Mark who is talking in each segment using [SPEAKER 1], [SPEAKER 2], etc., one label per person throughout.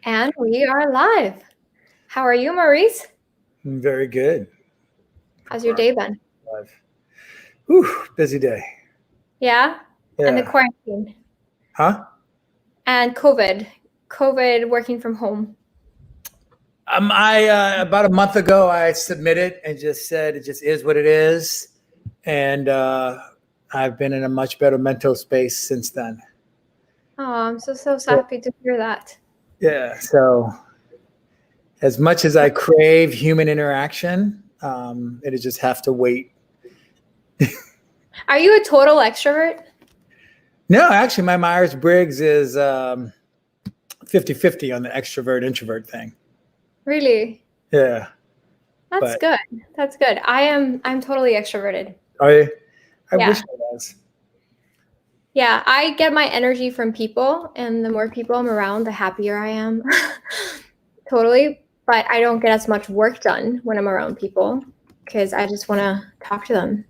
[SPEAKER 1] And we are live. How are you, Maurice?
[SPEAKER 2] Very good.
[SPEAKER 1] How's your day been?
[SPEAKER 2] Live. Whew, busy day.
[SPEAKER 1] Yeah? And the
[SPEAKER 2] Yeah.
[SPEAKER 1] quarantine
[SPEAKER 2] Huh?
[SPEAKER 1] and COVID working from home.
[SPEAKER 2] I about a month ago I submitted and just said it just is what it is, and I've been in a much better mental space since then.
[SPEAKER 1] Oh, I'm so
[SPEAKER 2] Yeah.
[SPEAKER 1] happy to hear that.
[SPEAKER 2] Yeah. So as much as I crave human interaction, it just have to wait.
[SPEAKER 1] Are you a total extrovert?
[SPEAKER 2] No, actually, my Myers Briggs is 50-50 on the extrovert introvert thing.
[SPEAKER 1] Really?
[SPEAKER 2] Yeah.
[SPEAKER 1] That's
[SPEAKER 2] But
[SPEAKER 1] good. That's good. I'm totally extroverted.
[SPEAKER 2] I
[SPEAKER 1] Yeah.
[SPEAKER 2] wish I was.
[SPEAKER 1] Yeah, I get my energy from people, and the more people I'm around, the happier I am. Totally. But I don't get as much work done when I'm around people because I just want to talk to them.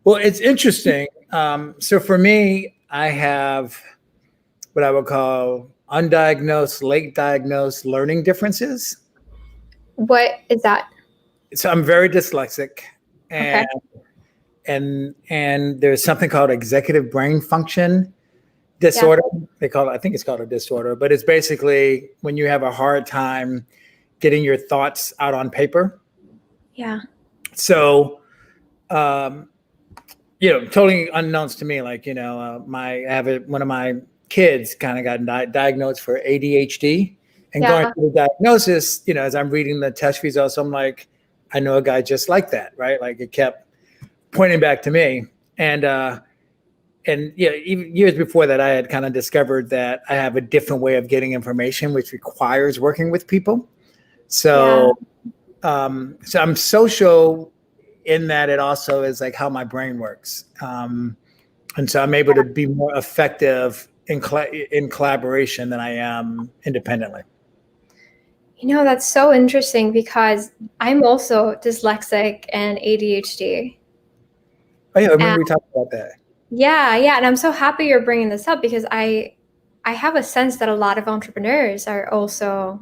[SPEAKER 2] Well, it's interesting. So for me, I have what I would call undiagnosed, late diagnosed learning differences.
[SPEAKER 1] What is that?
[SPEAKER 2] So I'm very dyslexic,
[SPEAKER 1] Okay.
[SPEAKER 2] and there's something called executive brain function
[SPEAKER 1] Yeah.
[SPEAKER 2] disorder. They call it, I think it's called a disorder, but it's basically when you have a hard time getting your thoughts out on paper.
[SPEAKER 1] Yeah.
[SPEAKER 2] So, totally unknowns to me. Like, one of my kids kind of got diagnosed for ADHD, and going
[SPEAKER 1] Yeah.
[SPEAKER 2] through the diagnosis, as I'm reading the test results, I'm like, I know a guy just like that, right? Like it kept pointing back to me, and even years before that, I had kind of discovered that I have a different way of getting information, which requires working with people.
[SPEAKER 1] Yeah.
[SPEAKER 2] So, so I'm social in that it also is like how my brain works. And so I'm able to be more effective in collaboration than I am independently.
[SPEAKER 1] That's so interesting because I'm also dyslexic and ADHD.
[SPEAKER 2] Oh yeah, I remember
[SPEAKER 1] And
[SPEAKER 2] we talked about that.
[SPEAKER 1] yeah, and I'm so happy you're bringing this up because I have a sense that a lot of entrepreneurs are also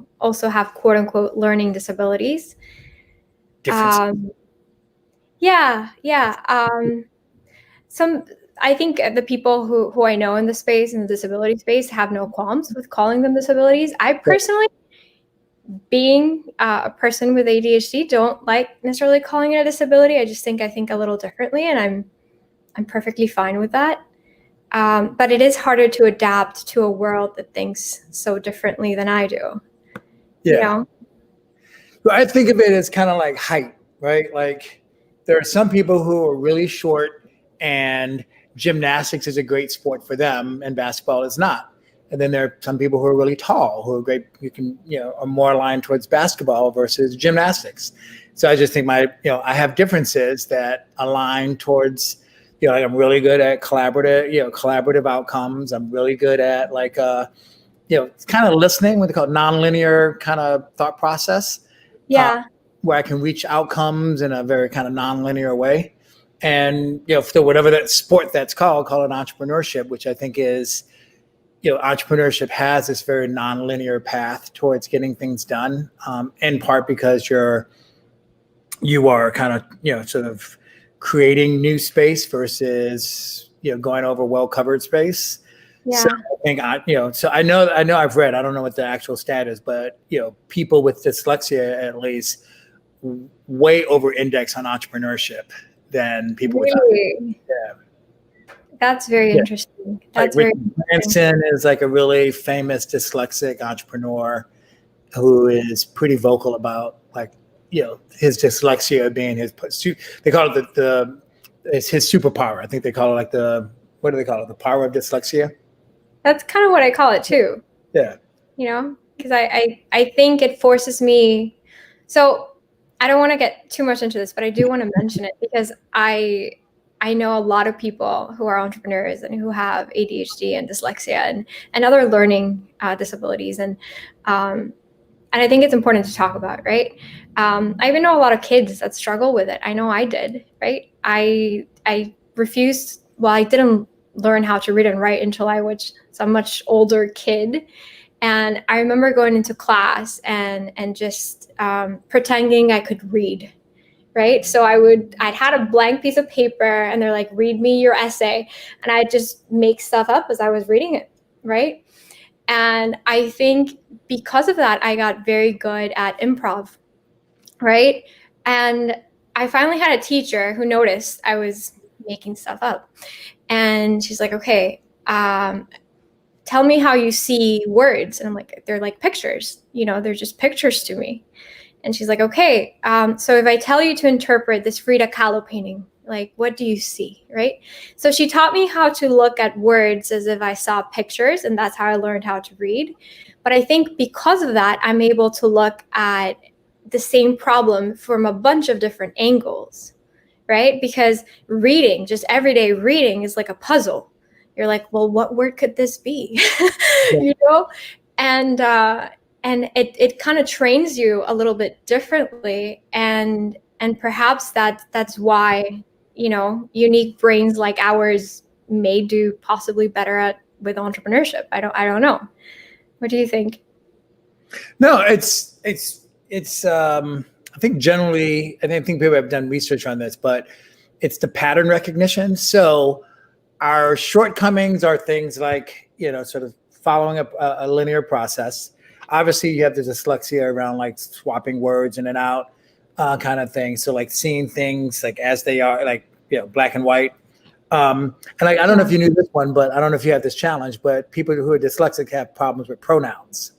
[SPEAKER 1] have quote unquote learning disabilities.
[SPEAKER 2] Difference.
[SPEAKER 1] Yeah. Some I think the people who I know in the space, in the disability space, have no qualms with calling them disabilities. I personally, being a person with ADHD, don't like necessarily calling it a disability. I think a little differently, and I'm perfectly fine with that. But it is harder to adapt to a world that thinks so differently than I do. You
[SPEAKER 2] Yeah.
[SPEAKER 1] know?
[SPEAKER 2] Well, I think of it as kind of like height, right? Like there are some people who are really short, and gymnastics is a great sport for them, and basketball is not. And then there are some people who are really tall, who are great, are more aligned towards basketball versus gymnastics. So I just think I have differences that align towards, like I'm really good at collaborative outcomes. I'm really good at kind of listening, what they call nonlinear kind of thought process.
[SPEAKER 1] Yeah.
[SPEAKER 2] Where I can reach outcomes in a very kind of nonlinear way. And, for whatever that sport that's call it entrepreneurship, which I think is, entrepreneurship has this very nonlinear path towards getting things done, in part because you are kind of, sort of creating new space versus, going over well-covered space.
[SPEAKER 1] Yeah.
[SPEAKER 2] So I think so I know I've read, I don't know what the actual stat is, but people with dyslexia at least way over index on entrepreneurship than people without.
[SPEAKER 1] Really?
[SPEAKER 2] Yeah.
[SPEAKER 1] That's very
[SPEAKER 2] Yeah.
[SPEAKER 1] interesting.
[SPEAKER 2] Like
[SPEAKER 1] That's very
[SPEAKER 2] Richard
[SPEAKER 1] interesting.
[SPEAKER 2] Branson is like a really famous dyslexic entrepreneur who is pretty vocal about his dyslexia being his, they call it it's his superpower. I think they call it like what do they call it? The power of dyslexia.
[SPEAKER 1] That's kind of what I call it too.
[SPEAKER 2] Yeah.
[SPEAKER 1] Because I think it forces me. So I don't want to get too much into this, but I do want to mention it because I know a lot of people who are entrepreneurs and who have ADHD and dyslexia and other learning disabilities, and I think it's important to talk about, right? I even know a lot of kids that struggle with it. I know I did, right? I refused. Well, I didn't learn how to read and write until I was a much older kid. And I remember going into class and just pretending I could read, right? So I'd had a blank piece of paper and they're like, read me your essay. And I'd just make stuff up as I was reading it, right? And I think because of that, I got very good at improv, right? And I finally had a teacher who noticed I was making stuff up. And she's like, okay, tell me how you see words. And I'm like, they're like pictures, they're just pictures to me. And she's like, okay, so if I tell you to interpret this Frida Kahlo painting, like, what do you see, right? So she taught me how to look at words as if I saw pictures, and that's how I learned how to read. But I think because of that, I'm able to look at the same problem from a bunch of different angles, right? Because reading, just everyday reading, is like a puzzle. You're like, well, what word could this be? Yeah. And it kind of trains you a little bit differently, and perhaps that's why unique brains like ours may do possibly better with entrepreneurship. I don't know. What do you think?
[SPEAKER 2] No, it's I think generally, I think people have done research on this, but it's the pattern recognition. So our shortcomings are things like, sort of following up a linear process. Obviously, you have the dyslexia around like swapping words in and out kind of thing. So like seeing things like as they are, like, black and white. And like, I don't know if you knew this one, but I don't know if you have this challenge, but people who are dyslexic have problems with pronouns.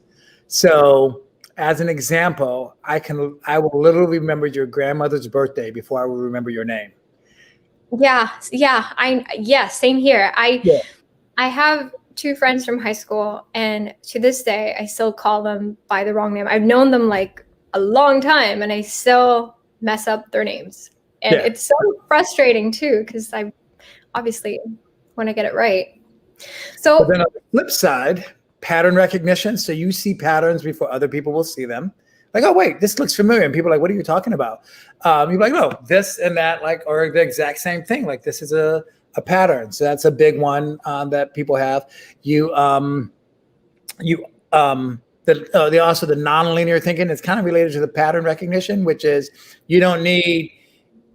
[SPEAKER 2] So as an example, I will literally remember your grandmother's birthday before I will remember your name.
[SPEAKER 1] Yeah. Same here. I have two friends from high school, and to this day, I still call them by the wrong name. I've known them like a long time, and I still mess up their names. And it's so frustrating too, because I obviously want to get it right. So
[SPEAKER 2] but then on the flip side, pattern recognition. So you see patterns before other people will see them. Like, oh, wait, this looks familiar. And people are like, what are you talking about? You're like, no, this and that, like, or the exact same thing. Like, this is a pattern. So that's a big one that people have. Also the nonlinear thinking is kind of related to the pattern recognition, which is you don't need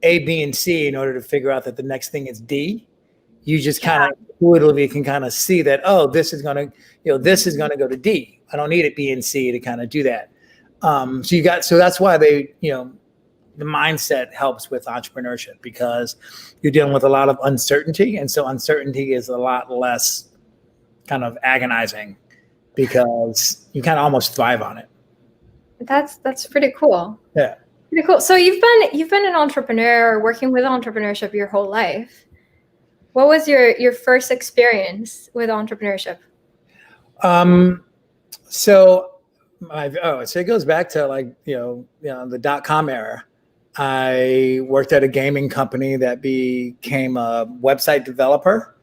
[SPEAKER 2] A, B, and C in order to figure out that the next thing is D. You just kind of intuitively can kind of see that, oh, this is going to go to D. I don't need it B and C to kind of do that. So that's why the mindset helps with entrepreneurship, because you're dealing with a lot of uncertainty. And so uncertainty is a lot less kind of agonizing because you kind of almost thrive on it.
[SPEAKER 1] That's pretty cool.
[SPEAKER 2] Yeah.
[SPEAKER 1] Pretty cool. So you've been an entrepreneur, working with entrepreneurship your whole life. What was your first experience with entrepreneurship?
[SPEAKER 2] So it goes back to like, the .com era. I worked at a gaming company that became a website developer,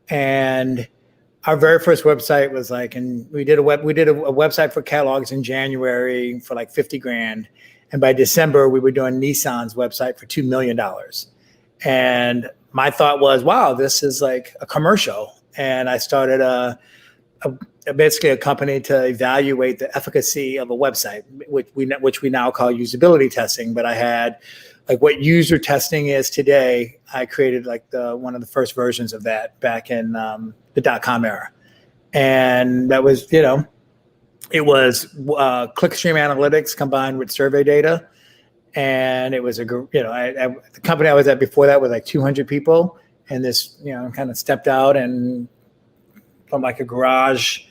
[SPEAKER 2] and our very first website was like, and we did a website for catalogs in January for like 50 grand. And by December, we were doing Nissan's website for $2 million. And my thought was, wow, this is like a commercial. And I started basically a company to evaluate the efficacy of a website, which we now call usability testing. But I had like what user testing is today. I created like one of the first versions of that back in the .com era. And that was, it was clickstream analytics combined with survey data. And it was the company I was at before that was like 200 people. And this, kind of stepped out and from like a garage.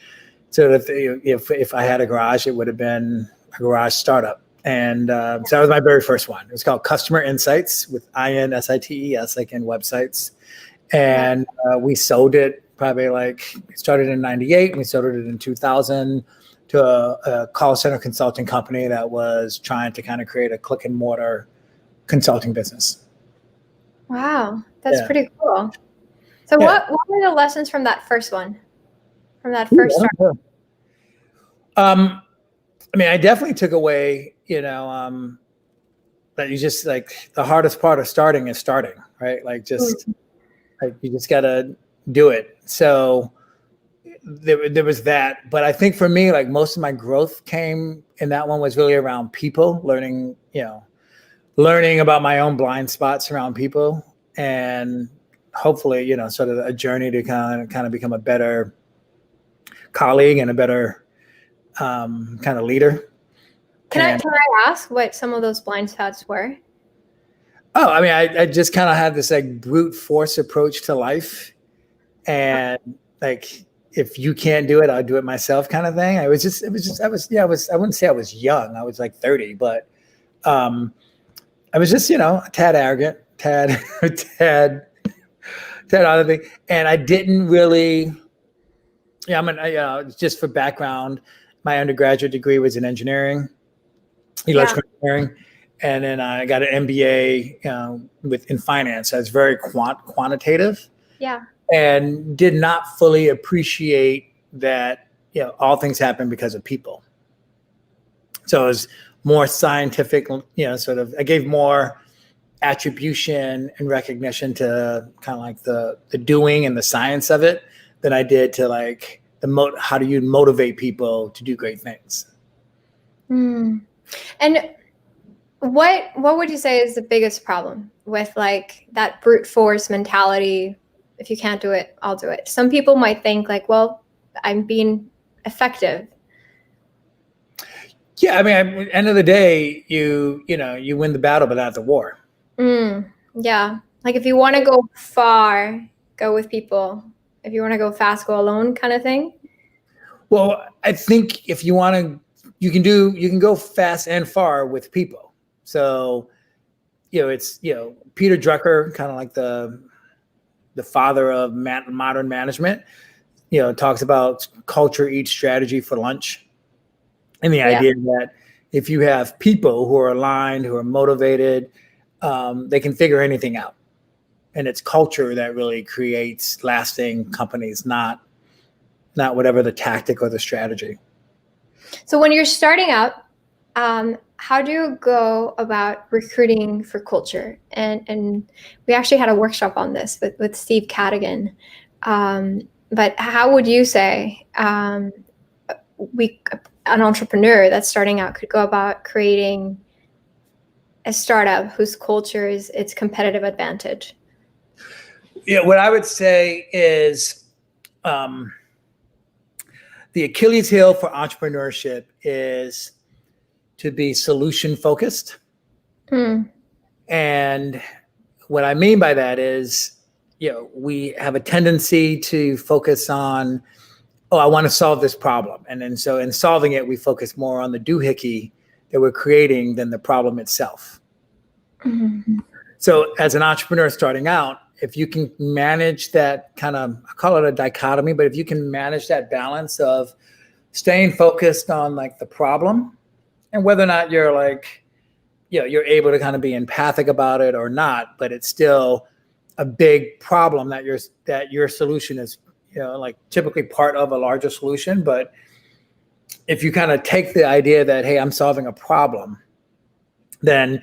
[SPEAKER 2] So if I had a garage, it would have been a garage startup. And so that was my very first one. It was called Customer Insights with INSITES, like in websites. And we sold it probably it started in 98. And we sold it in 2000 to a call center consulting company that was trying to kind of create a click and mortar consulting business.
[SPEAKER 1] Wow, that's pretty cool. So what were the lessons from that first one? From that first start?
[SPEAKER 2] I mean, I definitely took away, that you just like the hardest part of starting is starting, right? Like just like you just gotta do it. So there was that. But I think for me, like most of my growth came in that one was really around people, learning about my own blind spots around people, and hopefully, sort of a journey to kind of become a better colleague and a better kind of leader.
[SPEAKER 1] Can I ask what some of those blind spots were?
[SPEAKER 2] Oh, I mean, I just kind of had this like brute force approach to life, and like if you can't do it, I'll do it myself kind of thing. I wouldn't say I was young. I was like 30, but I was just, a tad arrogant, tad other thing. And I didn't really, just for background, my undergraduate degree was in engineering, electrical engineering. And then I got an MBA in finance. I was very quantitative.
[SPEAKER 1] Yeah. And
[SPEAKER 2] did not fully appreciate that, all things happen because of people. So it was more scientific, sort of, I gave more attribution and recognition to kind of like the doing and the science of it than I did to like how do you motivate people to do great things.
[SPEAKER 1] And what would you say is the biggest problem with like that brute force mentality? If you can't do it, I'll do it. Some people might think like, well, I'm being effective.
[SPEAKER 2] Yeah, I mean, at the end of the day, you win the battle, but not the war.
[SPEAKER 1] Yeah, like if you want to go far, go with people. If you want to go fast, go alone, kind of thing.
[SPEAKER 2] Well, I think if you want to, you can go fast and far with people. So, it's Peter Drucker, kind of like the father of modern management, talks about culture eats strategy for lunch. And the idea that if you have people who are aligned, who are motivated, they can figure anything out. And it's culture that really creates lasting companies, not whatever the tactic or the strategy.
[SPEAKER 1] So when you're starting out, how do you go about recruiting for culture? And we actually had a workshop on this with Steve Cadigan. But how would you say an entrepreneur that's starting out could go about creating a startup whose culture is its competitive advantage?
[SPEAKER 2] Yeah, what I would say is the Achilles heel for entrepreneurship is to be solution focused. And what I mean by that is, we have a tendency to focus on, I want to solve this problem. And then so in solving it, we focus more on the doohickey that we're creating than the problem itself. So as an entrepreneur starting out, if you can manage that kind of, I call it a dichotomy, but if you can manage that balance of staying focused on like the problem and whether or not you're like, you're able to kind of be empathic about it or not, but it's still a big problem that your solution is, like typically part of a larger solution. But if you kind of take the idea that, hey, I'm solving a problem, then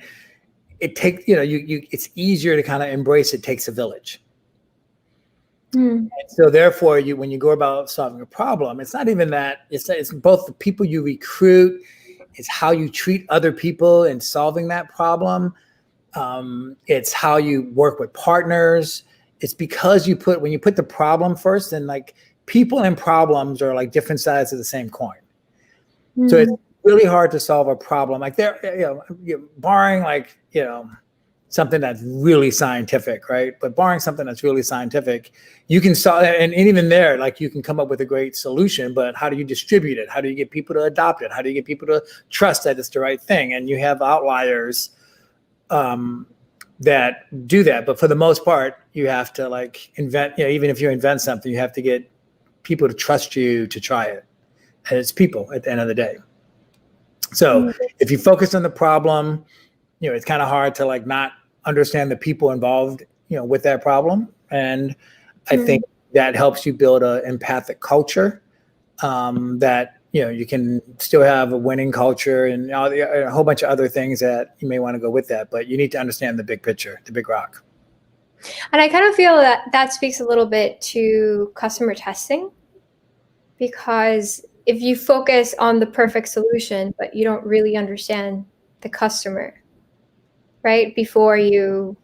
[SPEAKER 2] it takes, it's easier to kind of embrace it takes a village. And so therefore, when you go about solving a problem, it's not even that, it's both the people you recruit, it's how you treat other people in solving that problem. It's how you work with partners. It's because when you put the problem first, and like people and problems are like different sides of the same coin. So it's really hard to solve a problem. Like barring like, something that's really scientific, right? But barring something that's really scientific, you can solve, and even there, like you can come up with a great solution, but how do you distribute it? How do you get people to adopt it? How do you get people to trust that it's the right thing? And you have outliers that do that. But for the most part, you have to like invent, even if you invent something, you have to get people to trust you to try it. And it's people at the end of the day. So if you focus on the problem, it's kind of hard to like not understand the people involved, with that problem. And I think that helps you build an empathic culture that, you can still have a winning culture and a whole bunch of other things that you may want to go with that. But you need to understand the big picture, the big rock.
[SPEAKER 1] And I kind of feel that speaks a little bit to customer testing. because if you focus on the perfect solution, but you don't really understand the customer, right? Before you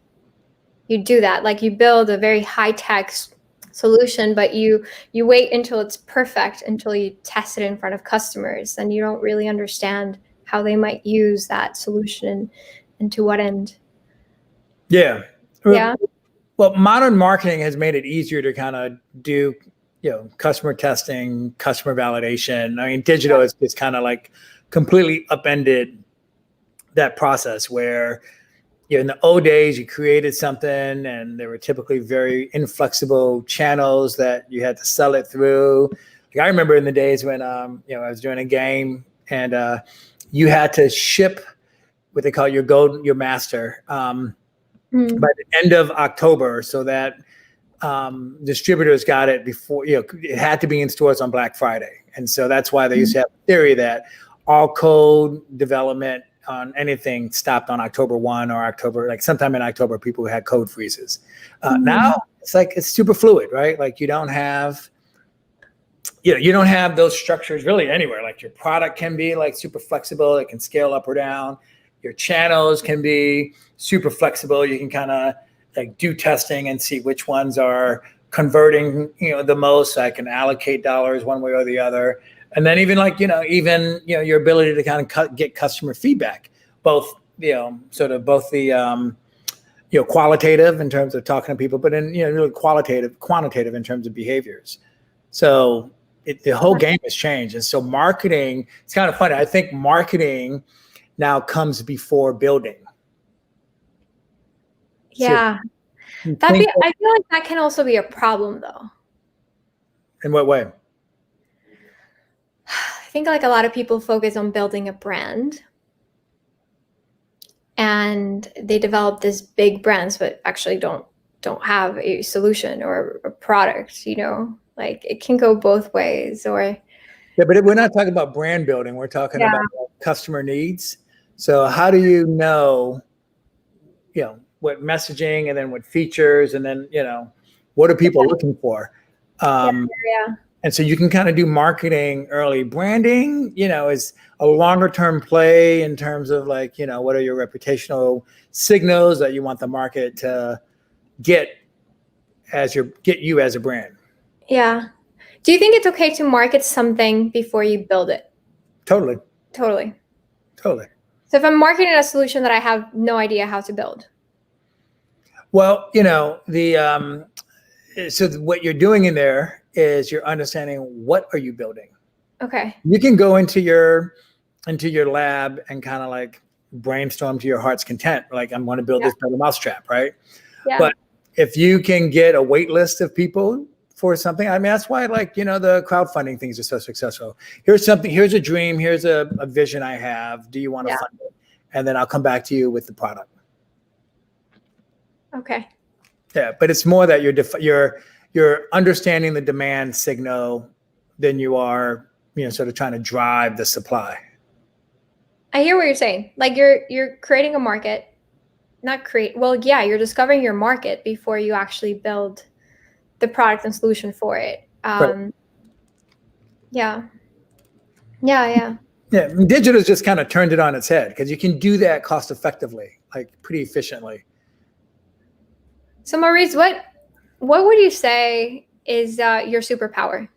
[SPEAKER 1] do that, like you build a very high-tech solution, but you wait until it's perfect, until you test it in front of customers, and you don't really understand how they might use that solution and to what end.
[SPEAKER 2] Yeah.
[SPEAKER 1] Yeah.
[SPEAKER 2] Well, modern marketing has made it easier to kind of do, customer testing, customer validation. I mean, digital is just kind of like completely upended that process where, in the old days, you created something and there were typically very inflexible channels that you had to sell it through. Like I remember in the days when, I was doing a game and you had to ship what they call your master by the end of October, so that distributors got it before, it had to be in stores on Black Friday. And so that's why they used to have a theory that all code development on anything stopped on October 1 or October, like sometime in October, people had code freezes. Now it's super fluid, right? Like you don't have those structures really anywhere. Like your product can be like super flexible. It can scale up or down. Your channels can be super flexible. You can kind of like do testing and see which ones are converting, the most. So I can allocate dollars one way or the other. And then even like, your ability to kind of get customer feedback, both, sort of both the, qualitative in terms of talking to people, but then, really quantitative in terms of behaviors. So the whole game has changed. And so marketing, it's kind of funny. I think marketing now comes before building.
[SPEAKER 1] Yeah.
[SPEAKER 2] So
[SPEAKER 1] I feel like that can also be a problem though.
[SPEAKER 2] In what way?
[SPEAKER 1] I think like a lot of people focus on building a brand and they develop this big brands, but actually don't have a solution or a product, like it can go both ways. Or
[SPEAKER 2] yeah, but we're not talking about brand building. We're talking about customer needs. So how do you know, what messaging and then what features and then, what are people looking for? And so you can kind of do marketing early. Branding, is a longer term play in terms of like, what are your reputational signals that you want the market to get you as a brand.
[SPEAKER 1] Yeah. Do you think it's okay to market something before you build it?
[SPEAKER 2] Totally.
[SPEAKER 1] So if I'm marketing a solution that I have no idea how to build.
[SPEAKER 2] Well, so what you're doing in there is you're understanding what are you building.
[SPEAKER 1] Okay.
[SPEAKER 2] You can go into your lab and kind of like brainstorm to your heart's content. Like I'm going to build this better mousetrap, right?
[SPEAKER 1] Yeah.
[SPEAKER 2] But if you can get a wait list of people for something, I mean, that's why like, the crowdfunding things are so successful. Here's a dream. Here's a vision I have. Do you want to fund it? And then I'll come back to you with the product.
[SPEAKER 1] Okay.
[SPEAKER 2] Yeah, but it's more that you're understanding the demand signal than you are, sort of trying to drive the supply.
[SPEAKER 1] I hear what you're saying. Like you're creating a market, you're discovering your market before you actually build the product and solution for it.
[SPEAKER 2] Right.
[SPEAKER 1] Yeah.
[SPEAKER 2] Yeah, digital has just kind of turned it on its head because you can do that cost effectively, like pretty efficiently.
[SPEAKER 1] So Maurice, what would you say is your superpower?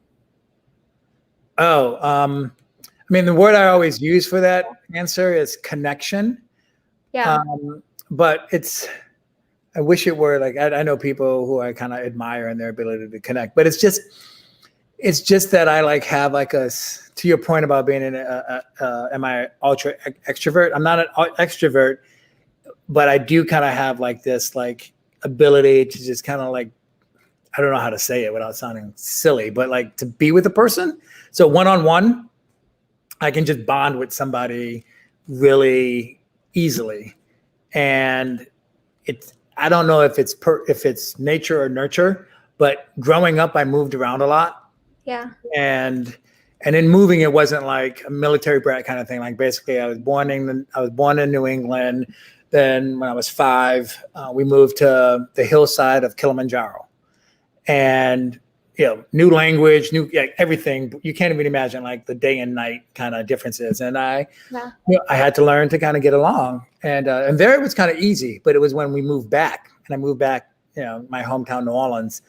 [SPEAKER 2] I mean, the word I always use for that answer is connection.
[SPEAKER 1] Yeah.
[SPEAKER 2] But I wish it were like, I know people who I kind of admire in their ability to connect, but it's just that I like have like to your point about being am I ultra extrovert? I'm not an extrovert, but I do kind of have like this like ability to just kind of like, I don't know how to say it without sounding silly, but like to be with a person. So one-on-one, I can just bond with somebody really easily. And I don't know if it's nature or nurture, but growing up, I moved around a lot.
[SPEAKER 1] Yeah.
[SPEAKER 2] And in moving, it wasn't like a military brat kind of thing. Like basically I was born in New England. Then when I was 5, we moved to the hillside of Kilimanjaro. And, new language, new everything. You can't even imagine like the day and night kind of differences. And I had to learn to kind of get along. And there it was kind of easy, but it was when we moved back, and I moved back, my hometown, New Orleans,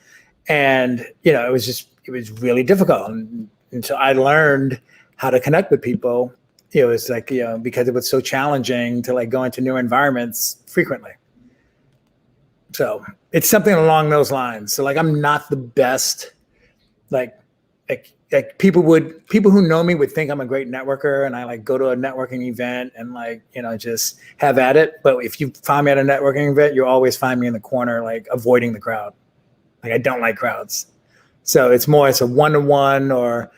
[SPEAKER 2] and it was really difficult. And so I learned how to connect with people. It was like because it was so challenging to like go into new environments frequently. So it's something along those lines. So like I'm not the best. Like people who know me would think I'm a great networker, and I like go to a networking event and like just have at it. But if you find me at a networking event, you'll always find me in the corner, like avoiding the crowd. Like I don't like crowds. So it's a one-to-one or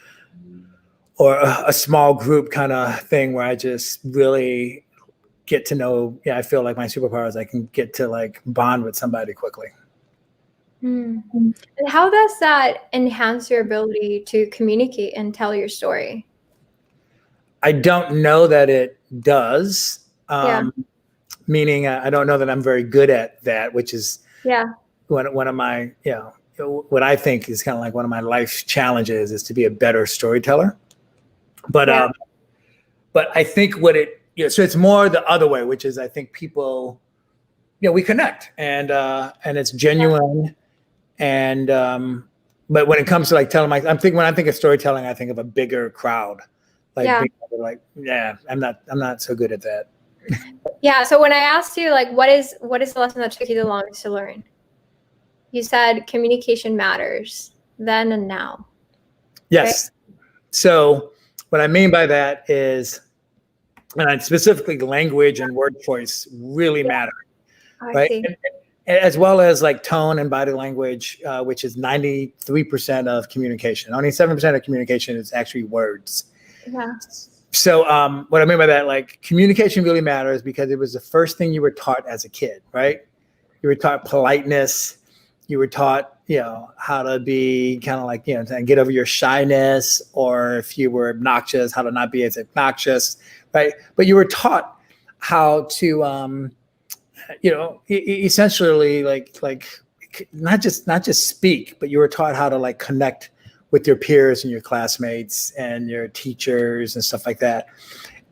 [SPEAKER 2] a small group kind of thing where I just really get to know. I feel like my superpower is I can get to like bond with somebody quickly.
[SPEAKER 1] And how does that enhance your ability to communicate and tell your story?
[SPEAKER 2] I don't know that it does. Meaning I don't know that I'm very good at that, which is one of my, what I think is kind of like one of my life challenges is to be a better storyteller. But I think so it's more the other way, which is I think people, we connect and it's genuine. And, but when it comes to like telling when I think of storytelling, I think of a bigger crowd, I'm not so good at that.
[SPEAKER 1] Yeah. So when I asked you, like, what is the lesson that took you the longest to learn? You said communication matters then and now.
[SPEAKER 2] Yes. Right? So what I mean by that is, and specifically language and word choice really matter, right? As well as like tone and body language, which is 93% of communication. Only 7% of communication is actually words.
[SPEAKER 1] Yeah.
[SPEAKER 2] So what I mean by that, like communication really matters because it was the first thing you were taught as a kid, right? You were taught politeness. You were taught, how to be kind of like, to get over your shyness, or if you were obnoxious, how to not be as obnoxious, right? But you were taught how to, essentially like not just speak, but you were taught how to like connect with your peers and your classmates and your teachers and stuff like that.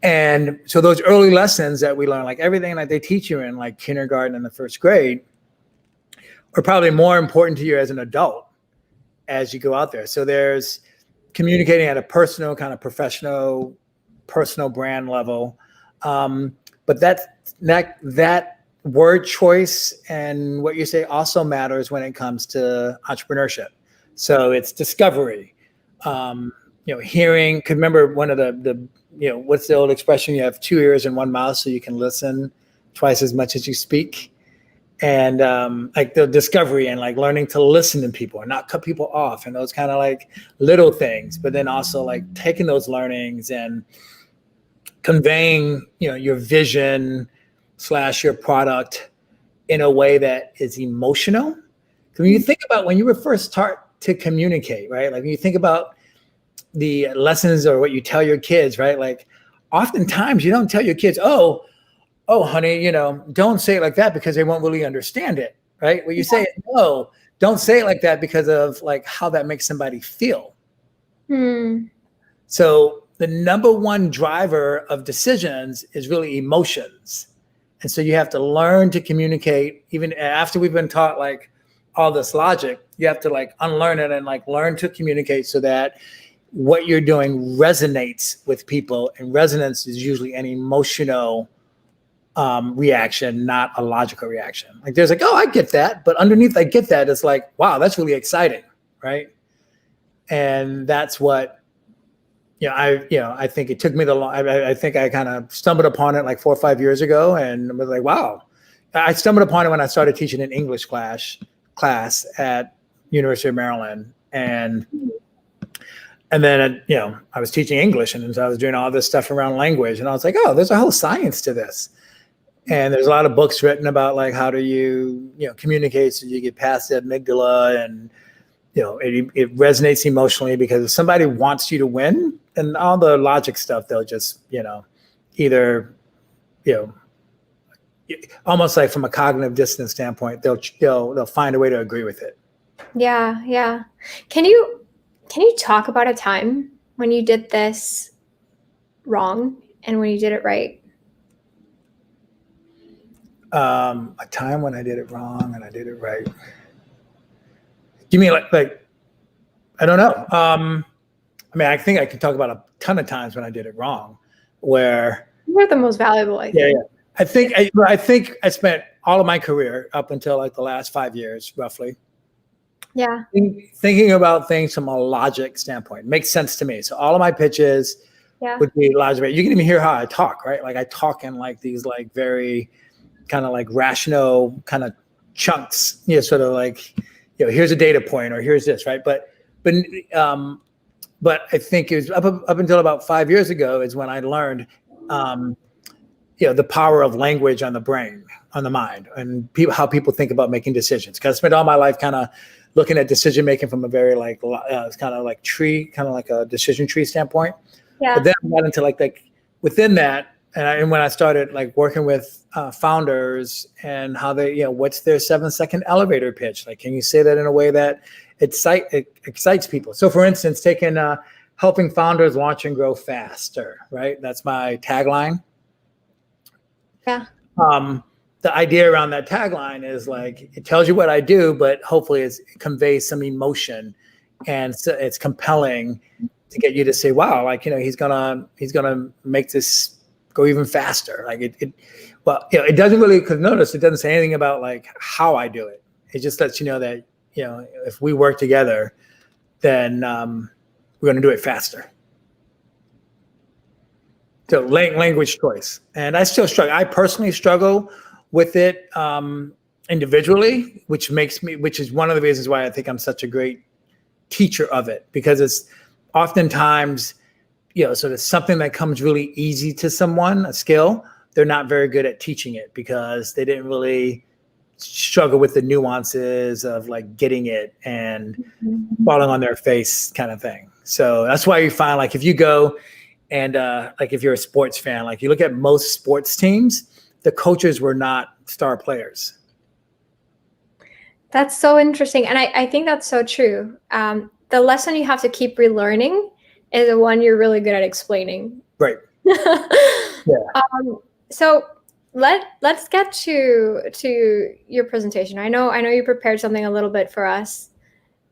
[SPEAKER 2] And so those early lessons that we learn, like everything that they teach you in like kindergarten and the first grade, are probably more important to you as an adult as you go out there. So there's communicating at a personal, kind of professional, personal brand level. But that word choice and what you say also matters when it comes to entrepreneurship. So it's discovery, hearing. Cause remember one of the what's the old expression? You have 2 ears and 1 mouth, so you can listen twice as much as you speak. And like the discovery and like learning to listen to people and not cut people off and those kind of like little things, but then also like taking those learnings and conveying, your vision / your product in a way that is emotional. So when you think about when you were first start to communicate, right? Like when you think about the lessons or what you tell your kids, right? Like oftentimes you don't tell your kids, oh, honey, don't say it like that because they won't really understand it, right? When you say, no, don't say it like that because of like how that makes somebody feel. So the number one driver of decisions is really emotions. And so you have to learn to communicate even after we've been taught like all this logic, you have to like unlearn it and like learn to communicate so that what you're doing resonates with people. And resonance is usually an emotional reaction, not a logical reaction. Like there's like, oh, I get that. But underneath I get that, it's like, wow, that's really exciting. Right. And that's what, I think it took me I think I kind of stumbled upon it like 4 or 5 years ago and was like, wow. I stumbled upon it when I started teaching an English class at University of Maryland. And then, I was teaching English and so I was doing all this stuff around language and I was like, oh, there's a whole science to this. And there's a lot of books written about like, how do you, communicate so you get past the amygdala and, it resonates emotionally because if somebody wants you to win and all the logic stuff, they'll just, either, almost like from a cognitive dissonance standpoint, they'll find a way to agree with it.
[SPEAKER 1] Yeah, yeah. Can you talk about a time when you did this wrong and when you did it right?
[SPEAKER 2] A time when I did it wrong and I did it right. You mean like I don't know. I mean, I think I can talk about a ton of times when I did it wrong, where
[SPEAKER 1] You're the most valuable, I
[SPEAKER 2] yeah,
[SPEAKER 1] think.
[SPEAKER 2] yeah. I think I spent all of my career up until like the last 5 years, roughly,
[SPEAKER 1] Yeah.
[SPEAKER 2] thinking about things from a logic standpoint. Makes sense to me. So all of my pitches
[SPEAKER 1] Yeah.
[SPEAKER 2] would be logic. You can even hear how I talk, right? Like I talk in like these like very kind of like rational kind of chunks, sort of like, here's a data point or here's this, right? But um, but I think it was up until about 5 years ago is when I learned, um, the power of language on the brain, on the mind, and how people think about making decisions. Because I spent all my life kind of looking at decision making from a very like kind of like a decision tree standpoint.
[SPEAKER 1] Yeah.
[SPEAKER 2] But then I got into like within that, and when I started like working with founders and how they, what's their 7-second elevator pitch? Like, can you say that in a way that it excites people? So, for instance, taking helping founders launch and grow faster, right? That's my tagline.
[SPEAKER 1] Yeah.
[SPEAKER 2] The idea around that tagline is like it tells you what I do, but hopefully it conveys some emotion, and so it's compelling to get you to say, "Wow, like he's gonna make this go even faster." Like well, it doesn't really, because notice it doesn't say anything about like how I do it. It just lets you know that if we work together, then we're going to do it faster. So language choice, and I still struggle. I personally struggle with it individually, which is one of the reasons why I think I'm such a great teacher of it, because it's oftentimes, sort of something that comes really easy to someone, a skill, they're not very good at teaching it because they didn't really struggle with the nuances of like getting it and falling on their face kind of thing. So that's why you find like if you go and like if you're a sports fan, like you look at most sports teams, the coaches were not star players.
[SPEAKER 1] That's so interesting. And I think that's so true. The lesson you have to keep relearning is the one you're really good at explaining.
[SPEAKER 2] Right.
[SPEAKER 1] Yeah. So let's get to your presentation. I know you prepared something a little bit for us,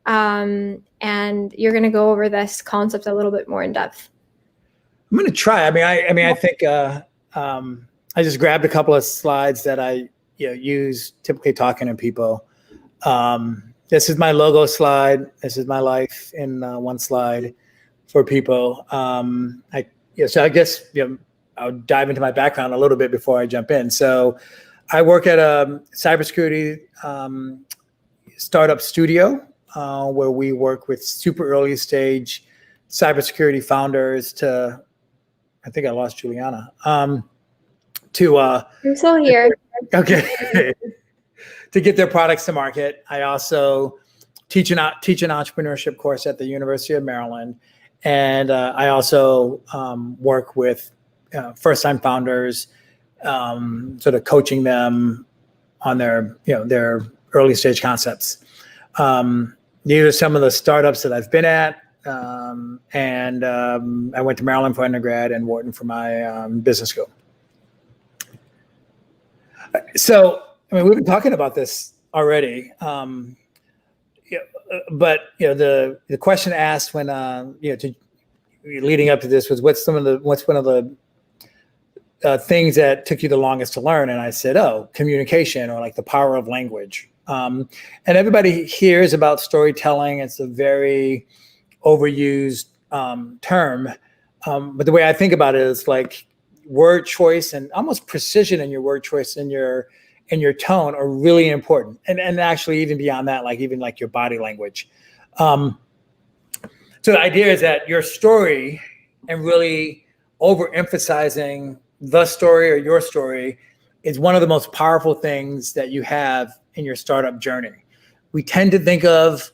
[SPEAKER 1] and you're going to go over this concept a little bit more in depth.
[SPEAKER 2] I'm going to try. I think I just grabbed a couple of slides that I use typically talking to people. This is my logo slide. This is my life in one slide for people. So I guess I'll dive into my background a little bit before I jump in. So I work at a cybersecurity startup studio where we work with super early stage cybersecurity founders to, I think I lost Juliana. I'm
[SPEAKER 1] still here.
[SPEAKER 2] Okay. To get their products to market. I also teach an entrepreneurship course at the University of Maryland. And I also work with first-time founders, sort of coaching them on their early stage concepts. These are some of the startups that I've been at. And I went to Maryland for undergrad and Wharton for my business school. So, we've been talking about this already. But the question asked when leading up to this was what's one of the things that took you the longest to learn? And I said, communication, or like the power of language. And everybody hears about storytelling. It's a very overused term. But the way I think about it is like word choice and almost precision in your word choice and your tone are really important. And actually even beyond that, like even like your body language. So the idea is that your story and really overemphasizing the story or your story is one of the most powerful things that you have in your startup journey. We tend to think of,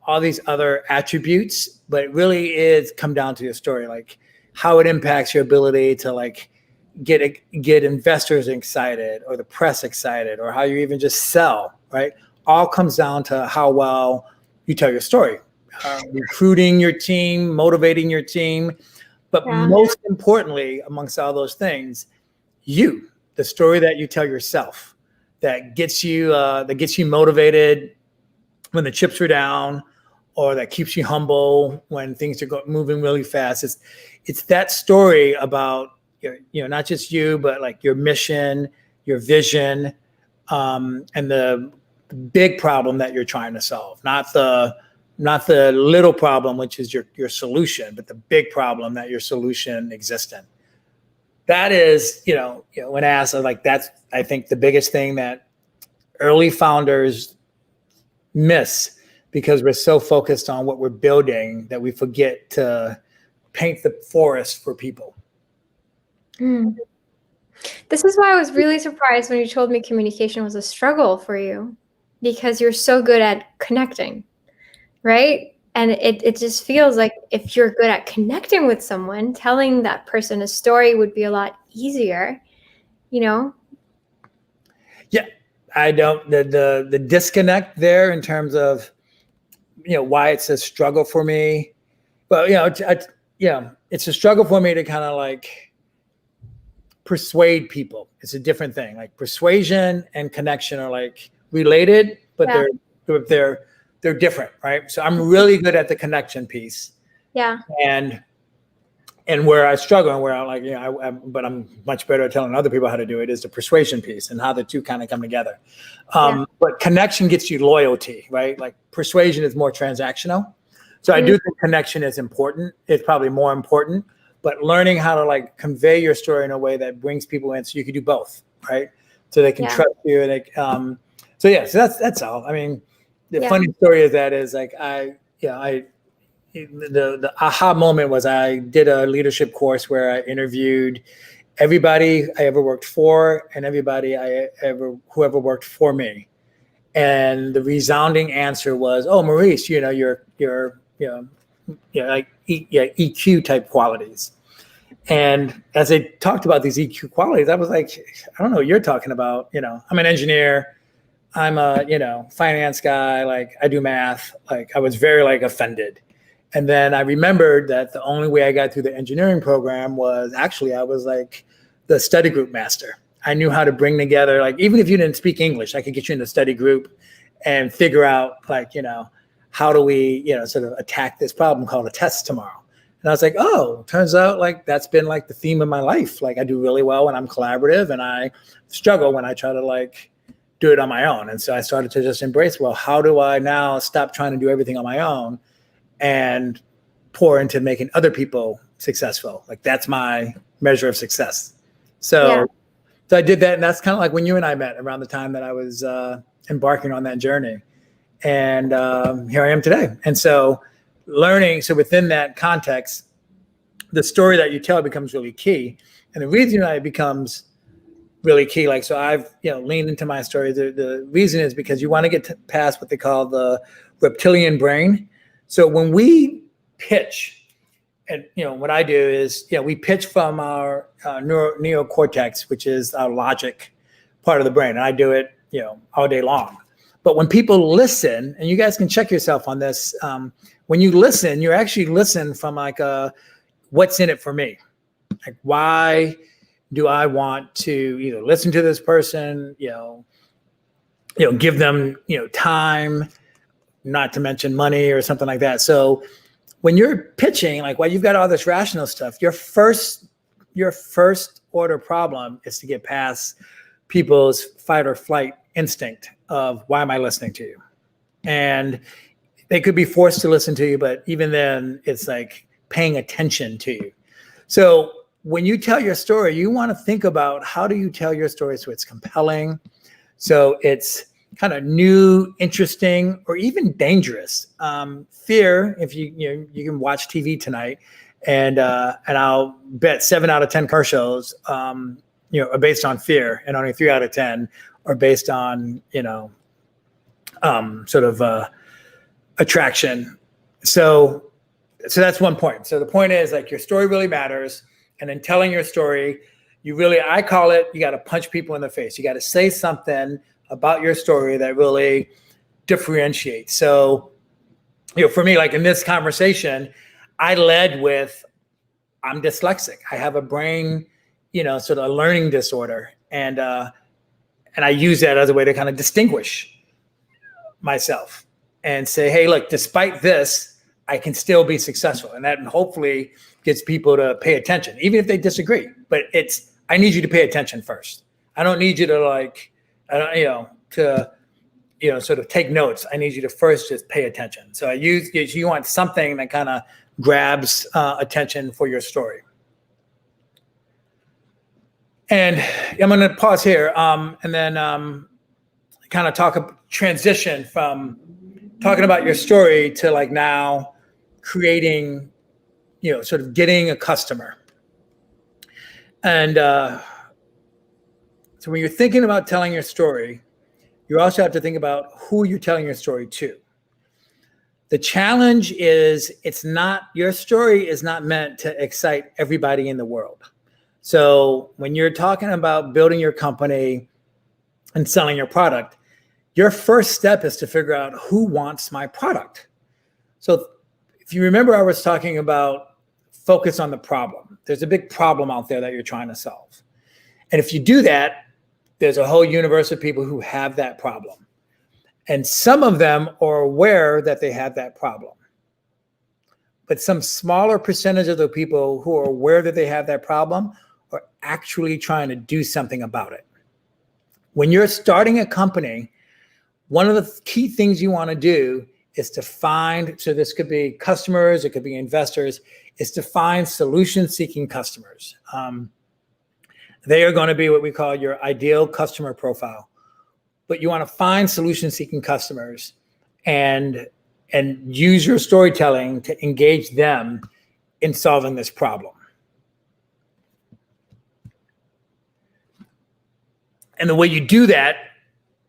[SPEAKER 2] all these other attributes, but it really is come down to your story, like how it impacts your ability to like get investors excited or the press excited, or how you even just sell, right? all comes down to how well you tell your story, recruiting your team, motivating your team. But most importantly, amongst all those things, the story that you tell yourself that gets you motivated when the chips are down, or that keeps you humble when things are moving really fast. It's that story about not just you, but like your mission, your vision, and the big problem that you're trying to solve, not the little problem, which is your solution, but the big problem that your solution exists in. That is, when asked, like, that's, I think, the biggest thing that early founders miss, because we're so focused on what we're building that we forget to paint the forest for people.
[SPEAKER 1] This is why I was really surprised when you told me communication was a struggle for you, because you're so good at connecting, right? And it just feels like if you're good at connecting with someone, telling that person a story would be a lot easier, Yeah,
[SPEAKER 2] I don't, the disconnect there in terms of, why it's a struggle for me. But, it's a struggle for me to kind of like persuade people. It's a different thing. Like persuasion and connection are like related, but they're different, right? So I'm really good at the connection piece.
[SPEAKER 1] Yeah.
[SPEAKER 2] And where I struggle and where I'm like, but I'm much better at telling other people how to do it is the persuasion piece and how the two kind of come together. But connection gets you loyalty, right? Like persuasion is more transactional. So I do think connection is important. It's probably more important, but learning how to like convey your story in a way that brings people in so you can do both, right? So they can trust you. And so that's all. I mean, the funny story is like, the aha moment was I did a leadership course where I interviewed everybody I ever worked for and everybody whoever worked for me. And the resounding answer was, "Oh, Maurice, you're like EQ type qualities." And as I talked about these EQ qualities, I was like, I don't know what you're talking about. I'm an engineer. I'm a, finance guy. Like I do math. Like I was very like offended. And then I remembered that the only way I got through the engineering program was actually I was like the study group master. I knew how to bring together, like, even if you didn't speak English, I could get you in the study group and figure out like, how do we, sort of attack this problem called a test tomorrow. And I was like, oh, turns out like that's been like the theme of my life. Like I do really well when I'm collaborative and I struggle when I try to like do it on my own. And so I started to just embrace, well, how do I now stop trying to do everything on my own and pour into making other people successful? Like that's my measure of success. So I did that. And that's kind of like when you and I met around the time that I was embarking on that journey. And here I am today. And so so within that context, the story that you tell becomes really key. And the reason it becomes really key, like, so I've, leaned into my story. The reason is because you want to get past what they call the reptilian brain. So when we pitch, and what I do is, we pitch from our neocortex, which is our logic part of the brain, and I do it, all day long. But when people listen, and you guys can check yourself on this, when you listen, you actually listen from like what's in it for me? Like, why do I want to either listen to this person, give them, time, not to mention money or something like that. So when you're pitching, like, while you've got all this rational stuff, your first order problem is to get past people's fight or flight instinct of, why am I listening to you? And they could be forced to listen to you, but even then it's like paying attention to you. So when you tell your story, you want to think about, how do you tell your story so it's compelling, so it's kind of new, interesting, or even dangerous. Fear, if you can watch TV tonight, and I'll bet 7 out of 10 commercials are based on fear, and only 3 out of 10 are based on sort of attraction. So that's one point. So the point is, like, your story really matters, and in telling your story, I call it, you got to punch people in the face. You got to say something about your story that really differentiate. So, for me, like in this conversation, I led with, I'm dyslexic. I have a brain, sort of a learning disorder. And I use that as a way to kind of distinguish myself and say, hey, look, despite this, I can still be successful. And that hopefully gets people to pay attention, even if they disagree. But I need you to pay attention first. I don't need you to sort of take notes. I need you to first just pay attention. So you want something that kind of grabs attention for your story. And I'm going to pause here and then kind of transition from talking about your story to like now creating, sort of getting a customer. And so when you're thinking about telling your story, you also have to think about who you're telling your story to. The challenge is your story is not meant to excite everybody in the world. So when you're talking about building your company and selling your product, your first step is to figure out who wants my product. So if you remember, I was talking about focus on the problem. There's a big problem out there that you're trying to solve. And if you do that, there's a whole universe of people who have that problem. And some of them are aware that they have that problem. But some smaller percentage of the people who are aware that they have that problem are actually trying to do something about it. When you're starting a company, one of the key things you want to do is to find, so this could be customers, it could be investors, is to find solution-seeking customers. They are going to be what we call your ideal customer profile. But you want to find solution-seeking customers and use your storytelling to engage them in solving this problem. And the way you do that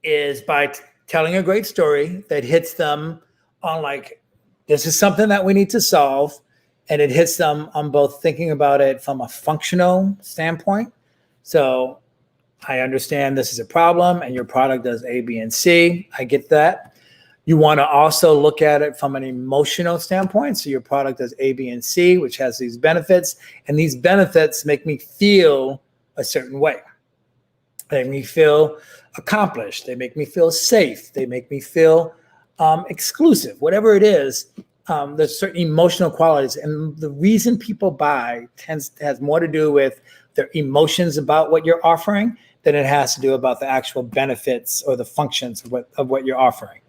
[SPEAKER 2] is by telling a great story that hits them on like, this is something that we need to solve. And it hits them on both thinking about it from a functional standpoint. So I understand this is a problem and your product does A, B, and C. I get that. You want to also look at it from an emotional standpoint. So your product does A, B, and C, which has these benefits. And these benefits make me feel a certain way. They make me feel accomplished. They make me feel safe. They make me feel exclusive. Whatever it is, there's certain emotional qualities. And the reason people buy has more to do with their emotions about what you're offering than it has to do about the actual benefits or the functions of what you're offering.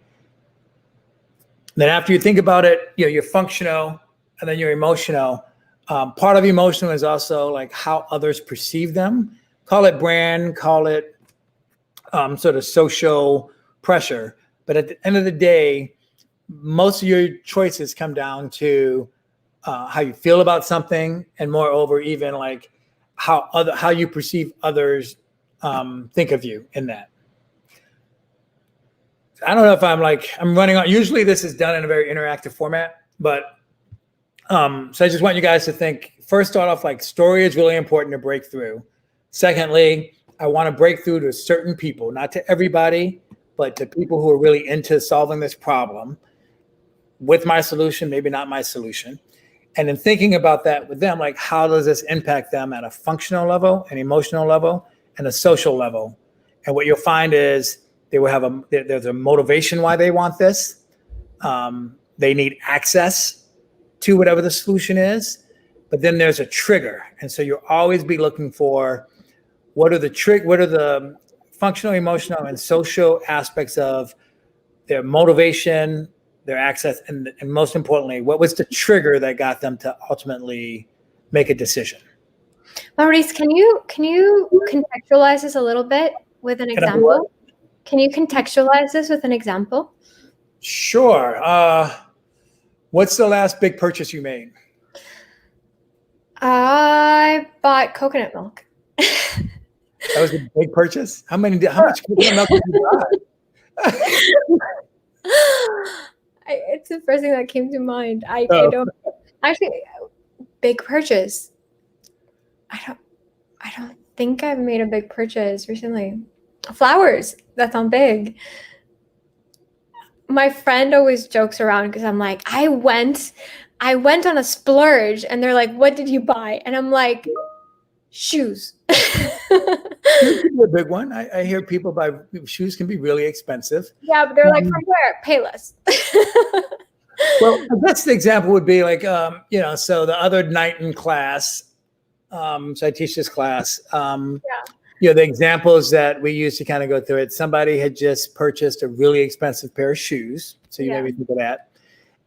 [SPEAKER 2] Then after you think about it, you're functional and then you're emotional. Part of emotional is also like how others perceive them. Call it brand, call it sort of social pressure. But at the end of the day, most of your choices come down to how you feel about something, and moreover, even like how you perceive others think of you in that. I don't know if I'm running on. Usually this is done in a very interactive format, but so I just want you guys to think, first start off like story is really important to break through. Secondly, I want to break through to certain people, not to everybody, but to people who are really into solving this problem with my solution, maybe not my solution. And in thinking about that with them, like how does this impact them at a functional level, an emotional level, and a social level? And what you'll find is they will have there's a motivation why they want this. They need access to whatever the solution is, but then there's a trigger. And so you'll always be looking for what are the functional, emotional, and social aspects of their motivation, their access, and most importantly, what was the trigger that got them to ultimately make a decision?
[SPEAKER 1] Maurice, can you contextualize this a little bit with an example? Can you contextualize this with an example?
[SPEAKER 2] Sure. What's the last big purchase you made?
[SPEAKER 1] I bought coconut milk.
[SPEAKER 2] That was a big purchase? How much coconut milk did you buy?
[SPEAKER 1] It's the first thing that came to mind. I don't actually big purchase. I don't think I've made a big purchase recently. Flowers, that's not big. my friend always jokes around because I'm like, I went on a splurge, and they're like, what did you buy? And I'm like, shoes.
[SPEAKER 2] Shoes can be a big one. I hear people buy shoes can be really expensive.
[SPEAKER 1] Yeah, but they're like, from where? Payless.
[SPEAKER 2] Well, I guess the example would be like, so the other night in class, so I teach this class. The examples that we use to kind of go through it. Somebody had just purchased a really expensive pair of shoes. So you maybe think of that.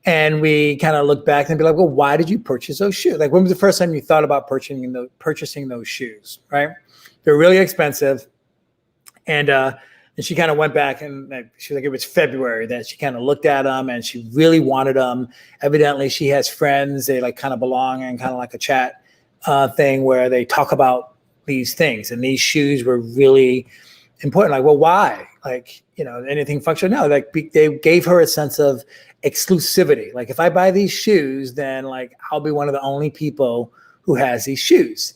[SPEAKER 2] And we kind of look back and be like, well, why did you purchase those shoes? Like, when was the first time you thought about purchasing those shoes, right? They're really expensive. And she kind of went back and she was like, it was February that she kind of looked at them and she really wanted them. Evidently, she has friends. They like kind of belong in kind of like a chat thing where they talk about these things. And these shoes were really important. Like, well, why? Like, anything functional? No, like they gave her a sense of exclusivity. Like, if I buy these shoes, then like I'll be one of the only people who has these shoes.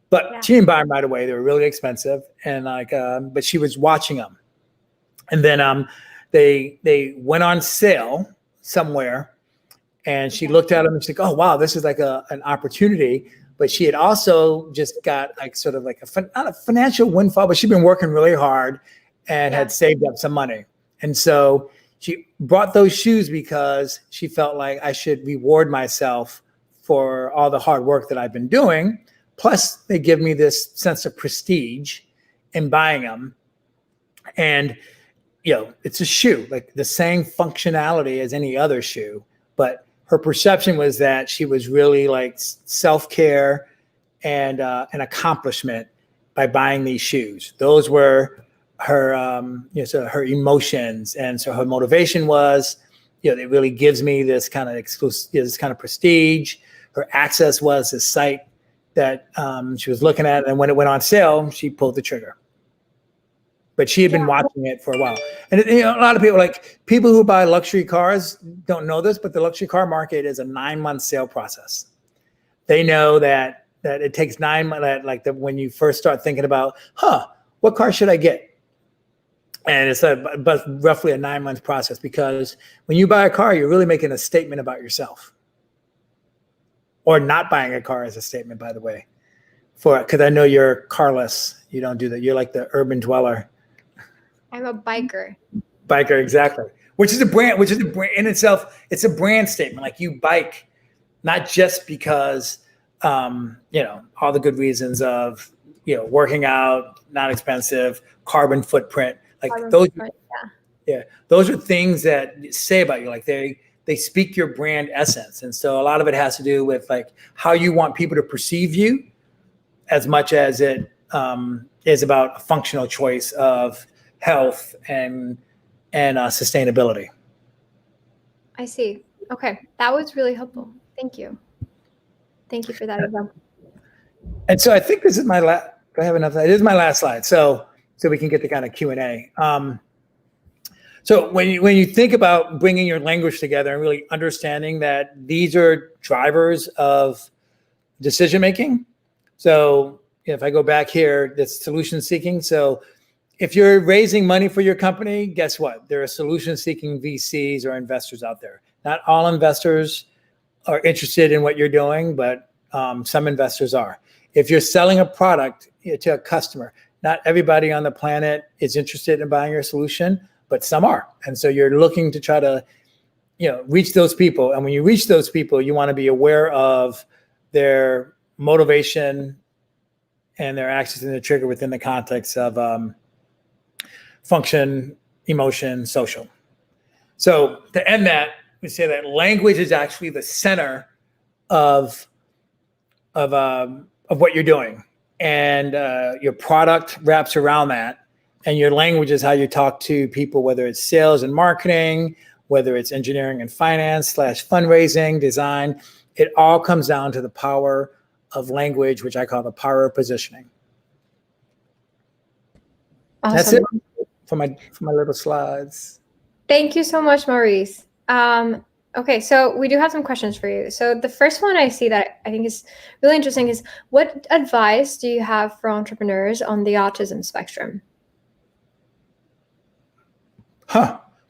[SPEAKER 2] But she didn't buy them right away. They were really expensive. And like, but she was watching them. And then they went on sale somewhere, and she looked at them and she's like, oh, wow, this is like an opportunity. But she had also just got like sort of like not a financial windfall, but she'd been working really hard and had saved up some money. And so she brought those shoes because she felt like I should reward myself for all the hard work that I've been doing. Plus, they give me this sense of prestige in buying them. And, it's a shoe, like the same functionality as any other shoe. But her perception was that she was really like self-care and an accomplishment by buying these shoes. Those were her, so her emotions. And so her motivation was, it really gives me this kind of exclusive, this kind of prestige. Her access was this site that she was looking at. And when it went on sale, she pulled the trigger. But she had been watching it for a while. And a lot of people who buy luxury cars don't know this, but the luxury car market is a 9-month sale process. They know that it takes 9 months, when you first start thinking about, what car should I get? And it's roughly a 9-month process, because when you buy a car, you're really making a statement about yourself. Or not buying a car is a statement, by the way. Because I know you're carless. You don't do that. You're like the urban dweller.
[SPEAKER 1] I'm a biker.
[SPEAKER 2] Biker, exactly. Which is a brand in itself. It's a brand statement. Like, you bike, not just because, all the good reasons of, working out, not expensive, carbon footprint. Like those are things that say about you. Like they speak your brand essence. And so a lot of it has to do with like how you want people to perceive you, as much as it is about a functional choice of health and sustainability.
[SPEAKER 1] I see. Okay. That was really helpful. Thank you. Thank you for that example.
[SPEAKER 2] And so I think this is my last, I have enough. It is my last slide. So we can get the kind of Q&A. So when you think about bringing your language together and really understanding that these are drivers of decision-making. So if I go back here, that's solution seeking. So if you're raising money for your company, guess what? There are solution-seeking VCs or investors out there. Not all investors are interested in what you're doing, but some investors are. If you're selling a product to a customer, not everybody on the planet is interested in buying your solution, but some are. And so you're looking to try to, reach those people. And when you reach those people, you want to be aware of their motivation and their actions and their trigger within the context of function, emotion, social. So to end that, we say that language is actually the center of what you're doing, and your product wraps around that, and your language is how you talk to people, whether it's sales and marketing, whether it's engineering and finance / fundraising, design. It all comes down to the power of language, which I call the power of positioning. Awesome. That's it for my little slides.
[SPEAKER 1] Thank you so much, Maurice. Okay, so we do have some questions for you. So the first one I see that I think is really interesting is, what advice do you have for entrepreneurs on the autism spectrum?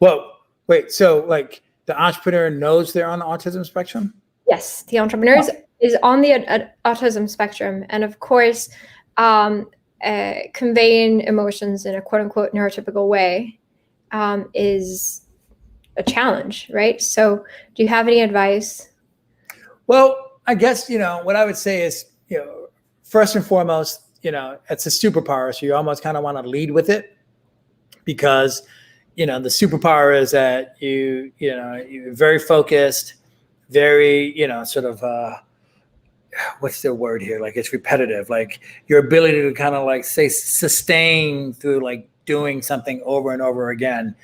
[SPEAKER 2] Well, Wait, so like the entrepreneur knows they're on the autism spectrum?
[SPEAKER 1] Yes, the entrepreneur is on the autism spectrum, and of course, conveying emotions in a quote unquote neurotypical way is a challenge, right? So, do you have any advice?
[SPEAKER 2] Well, I guess, what I would say is, first and foremost, it's a superpower. So you almost kind of want to lead with it because, the superpower is that you're very focused, very, sort of, what's the word here? Like it's repetitive, like your ability to kind of like say sustain through like doing something over and over again.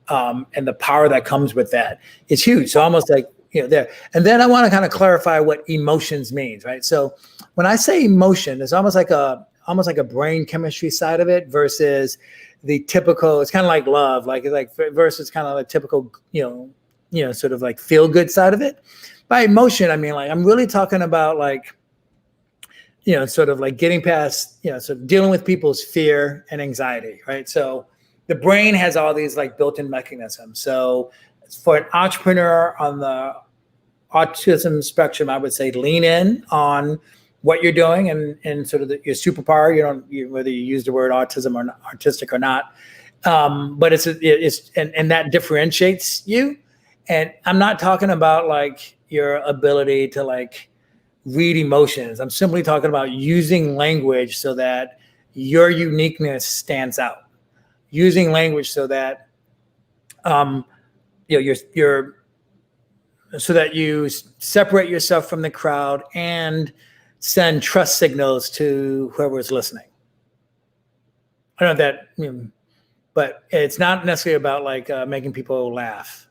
[SPEAKER 2] And the power that comes with that is huge. So almost like, there. And then I want to kind of clarify what emotions means, right? So when I say emotion, it's almost like a brain chemistry side of it versus the typical, it's kind of like love, like versus kind of like typical, sort of like feel good side of it. By emotion, I mean, like, I'm really talking about like, sort of like getting past, sort of dealing with people's fear and anxiety, right? So the brain has all these like built-in mechanisms. So for an entrepreneur on the autism spectrum, I would say lean in on what you're doing and sort of your superpower. Whether you use the word autism or not, artistic or not, but it's and that differentiates you. And I'm not talking about like your ability to like read emotions. I'm simply talking about using language so that your uniqueness stands out. Using language so that you're so that you separate yourself from the crowd and send trust signals to whoever is listening. I don't know that, but it's not necessarily about like making people laugh.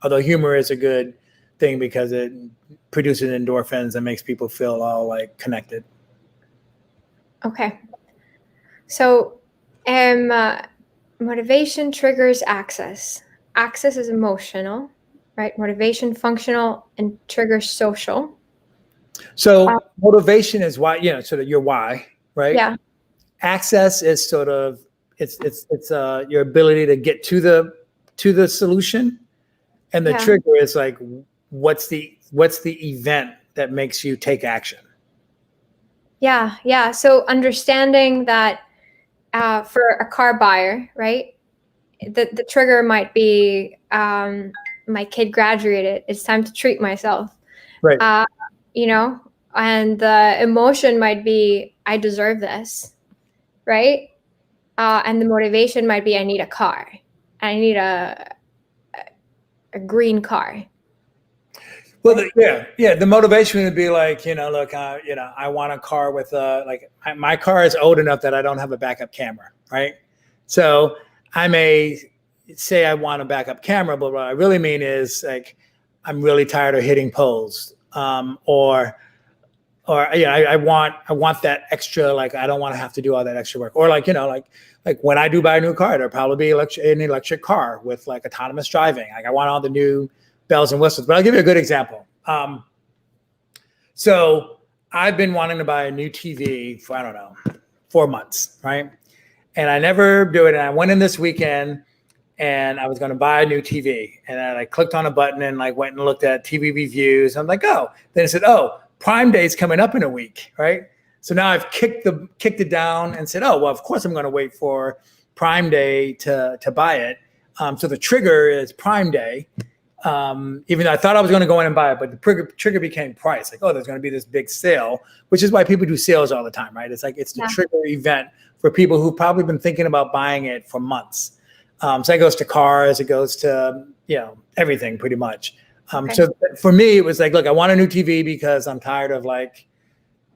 [SPEAKER 2] Although humor is a good thing because it produces endorphins and makes people feel all like connected.
[SPEAKER 1] Okay. So, motivation triggers access. Access is emotional, right? Motivation functional and triggers social.
[SPEAKER 2] So motivation is why, sort of your why, right?
[SPEAKER 1] Yeah.
[SPEAKER 2] Access is sort of it's your ability to get to the solution, and the trigger is like what's the event that makes you take action.
[SPEAKER 1] Yeah. So understanding that for a car buyer, right? The trigger might be my kid graduated. It's time to treat myself.
[SPEAKER 2] Right.
[SPEAKER 1] And the emotion might be I deserve this, right? And the motivation might be I need a car. I need a green car.
[SPEAKER 2] Well, the motivation would be like, look, I want a car with my car is old enough that I don't have a backup camera, right? So I may say I want a backup camera, but what I really mean is like I'm really tired of hitting poles, or I want that extra, like I don't want to have to do all that extra work, or like like when I do buy a new car, there'll probably be an electric car with like autonomous driving. Like I want all the new bells and whistles. But I'll give you a good example. So I've been wanting to buy a new TV for, I don't know, 4 months, right? And I never do it. And I went in this weekend and I was going to buy a new TV. And I like clicked on a button and like went and looked at TV reviews. I'm like, oh, then it said, oh, Prime Day is coming up in a week, right? So now I've kicked it down and said, oh, well, of course I'm going to wait for Prime Day to buy it. So the trigger is Prime Day. Even though I thought I was going to go in and buy it, but the trigger became price. Like, oh, there's going to be this big sale, which is why people do sales all the time, right? It's like it's the trigger event for people who've probably been thinking about buying it for months. So that goes to cars, it goes to everything pretty much. So for me, it was like, look, I want a new TV because I'm tired of like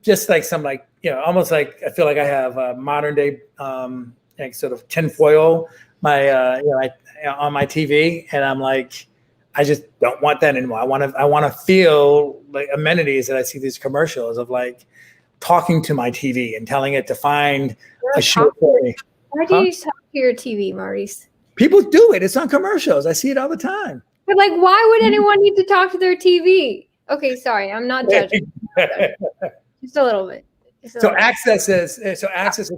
[SPEAKER 2] just like some like almost like I feel like I have a modern day like sort of tinfoil my on my TV, and I'm like, I just don't want that anymore. I want to feel like amenities that I see these commercials of like talking to my TV and telling it to find a show for me.
[SPEAKER 1] Why do you talk to your TV, Maurice?
[SPEAKER 2] People do it. It's on commercials. I see it all the time.
[SPEAKER 1] But like, why would anyone need to talk to their TV? Okay, sorry, I'm not judging. Just a little bit.
[SPEAKER 2] So access is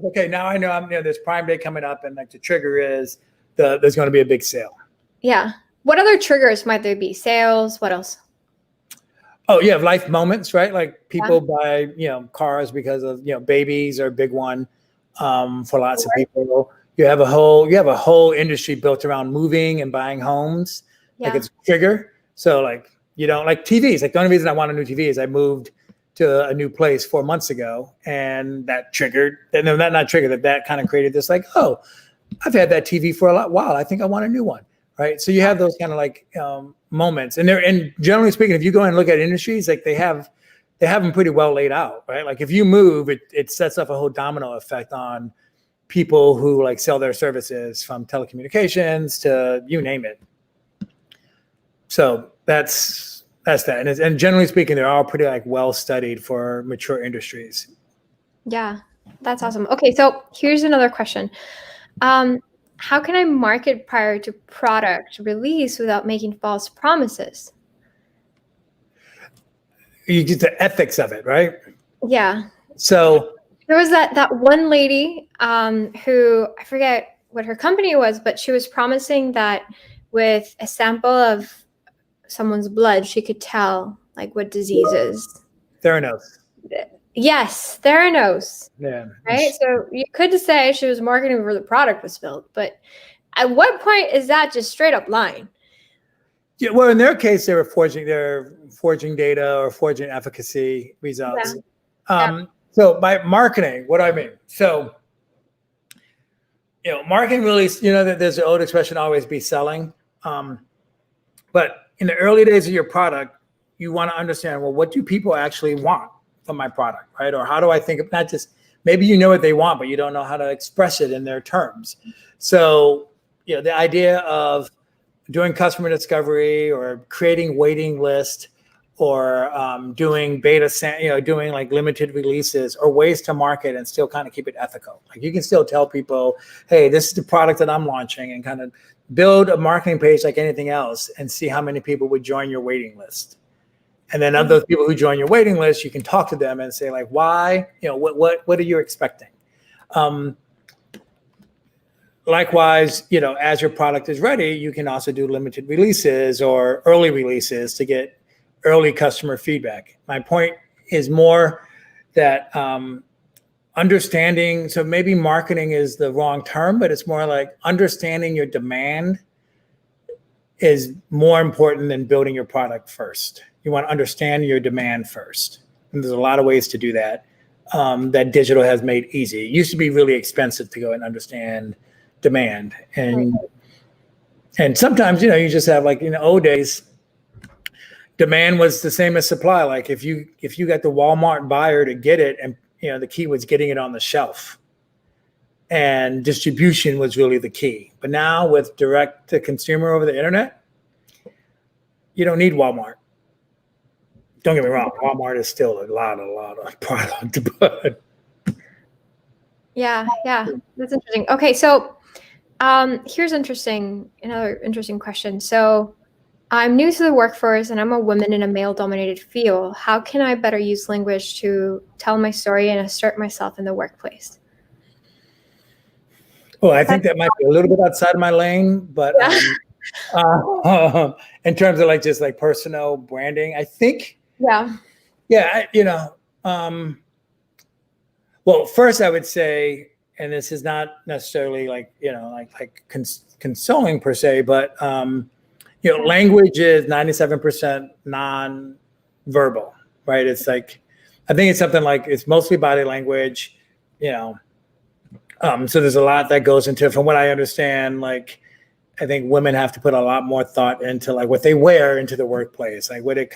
[SPEAKER 2] okay. Now I know there's Prime Day coming up, and like the trigger is there's going to be a big sale.
[SPEAKER 1] Yeah. what other triggers might there be? Sales, what else?
[SPEAKER 2] Oh, you have life moments, right? Like people buy, cars because of, babies are a big one for lots of people. You have a whole industry built around moving and buying homes. Like it's a trigger. So like, you don't like TVs. Like the only reason I want a new TV is I moved to a new place 4 months ago, and that triggered, that kind of created this like, oh, I've had that TV for a while. I think I want a new one. Right. So you have those kind of like moments, and generally speaking, if you go and look at industries, like they have them pretty well laid out. Right. Like if you move, it sets up a whole domino effect on people who like sell their services, from telecommunications to you name it. So that's that. And generally speaking, they're all pretty like well studied for mature industries.
[SPEAKER 1] Yeah, that's awesome. Okay. So here's another question. How can I market prior to product release without making false promises?
[SPEAKER 2] You get the ethics of it, right?
[SPEAKER 1] Yeah.
[SPEAKER 2] So
[SPEAKER 1] there was that one lady who, I forget what her company was, but she was promising that with a sample of someone's blood, she could tell like what diseases.
[SPEAKER 2] Theranos.
[SPEAKER 1] Yes, Theranos.
[SPEAKER 2] Yeah.
[SPEAKER 1] Right. So you could say she was marketing before the product was built, but at what point is that just straight up lying?
[SPEAKER 2] Yeah. Well, in their case, they're forging data or forging efficacy results.
[SPEAKER 1] Yeah.
[SPEAKER 2] So by marketing, what do I mean? So, marketing really, that there's an old expression, always be selling. But in the early days of your product, you want to understand, well, what do people actually want from my product, right? Or how do I think of, not just, maybe you know what they want, but you don't know how to express it in their terms. So, the idea of doing customer discovery or creating waiting list or doing doing like limited releases or ways to market and still kind of keep it ethical. Like you can still tell people, hey, this is the product that I'm launching, and kind of build a marketing page like anything else and see how many people would join your waiting list. And then of those people who join your waiting list, you can talk to them and say like, why, what are you expecting? Likewise, as your product is ready, you can also do limited releases or early releases to get early customer feedback. My point is more that understanding, so maybe marketing is the wrong term, but it's more like understanding your demand is more important than building your product first. You want to understand your demand first. And there's a lot of ways to do that that digital has made easy. It used to be really expensive to go and understand demand. And sometimes, you just have like in the old days, demand was the same as supply. Like if you got the Walmart buyer to get it, and the key was getting it on the shelf, and distribution was really the key. But now with direct to consumer over the internet, you don't need Walmart. Don't get me wrong, Walmart is still a lot of product, but
[SPEAKER 1] yeah, that's interesting. Okay, so here's another interesting question. So I'm new to the workforce and I'm a woman in a male-dominated field. How can I better use language to tell my story and assert myself in the workplace?
[SPEAKER 2] Well, I think that might be a little bit outside of my lane, but in terms of like just like personal branding, I think. Well, first I would say, and this is not necessarily like consoling per se, but language is 97% non-verbal, right? It's like, I think it's something like it's mostly body language, so there's a lot that goes into, from what I understand, like I think women have to put a lot more thought into like what they wear into the workplace, like what it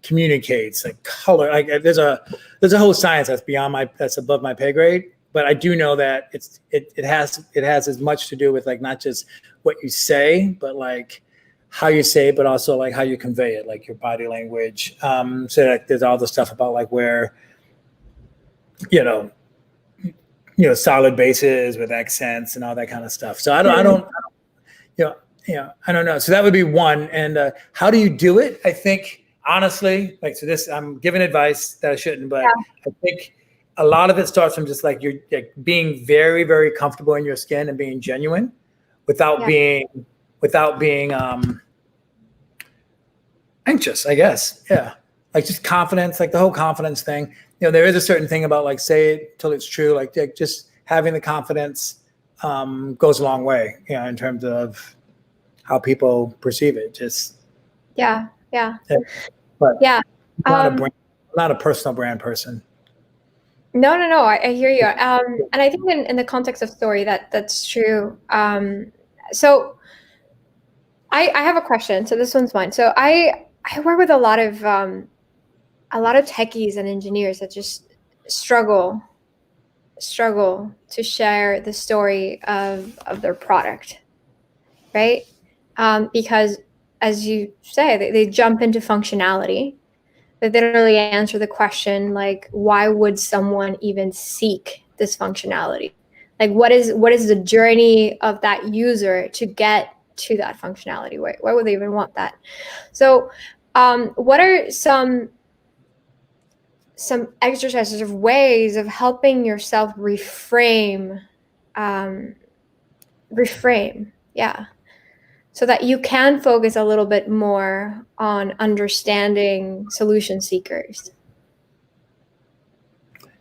[SPEAKER 2] communicates, like color. Like there's a whole science that's above my pay grade. But I do know that it has as much to do with like not just what you say, but like how you say it, but also like how you convey it, like your body language. So like there's all the stuff about like where solid bases with accents and all that kind of stuff. So I don't know. So that would be one. And how do you do it? I think honestly, like, so this, I'm giving advice that I shouldn't, but I think a lot of it starts from just like you're like being very, very comfortable in your skin and being genuine without being without being anxious, I guess. Yeah. Like just confidence, like the whole confidence thing. There is a certain thing about like say it till it's true. Like just having the confidence goes a long way, in terms of how people perceive it. Just
[SPEAKER 1] yeah.
[SPEAKER 2] But
[SPEAKER 1] Yeah.
[SPEAKER 2] not a personal brand person.
[SPEAKER 1] No. I hear you. And I think in the context of story, that's true. So I have a question. So this one's mine. So I work with a lot of techies and engineers that just struggle to share the story of their product, right? Because as you say, they jump into functionality, but they don't really answer the question, like, why would someone even seek this functionality? Like, what is the journey of that user to get to that functionality? Why would they even want that? So what are some exercises or ways of helping yourself reframe, yeah, so that you can focus a little bit more on understanding solution seekers?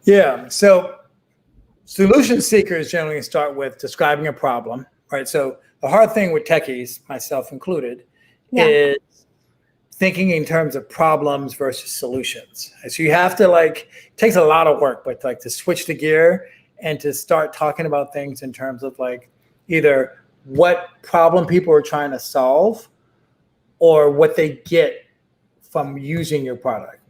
[SPEAKER 2] Yeah. So solution seekers generally start with describing a problem, right? So the hard thing with techies, myself included, is thinking in terms of problems versus solutions. So you have to it takes a lot of work, but to switch the gear and to start talking about things in terms of either what problem people are trying to solve or what they get from using your product.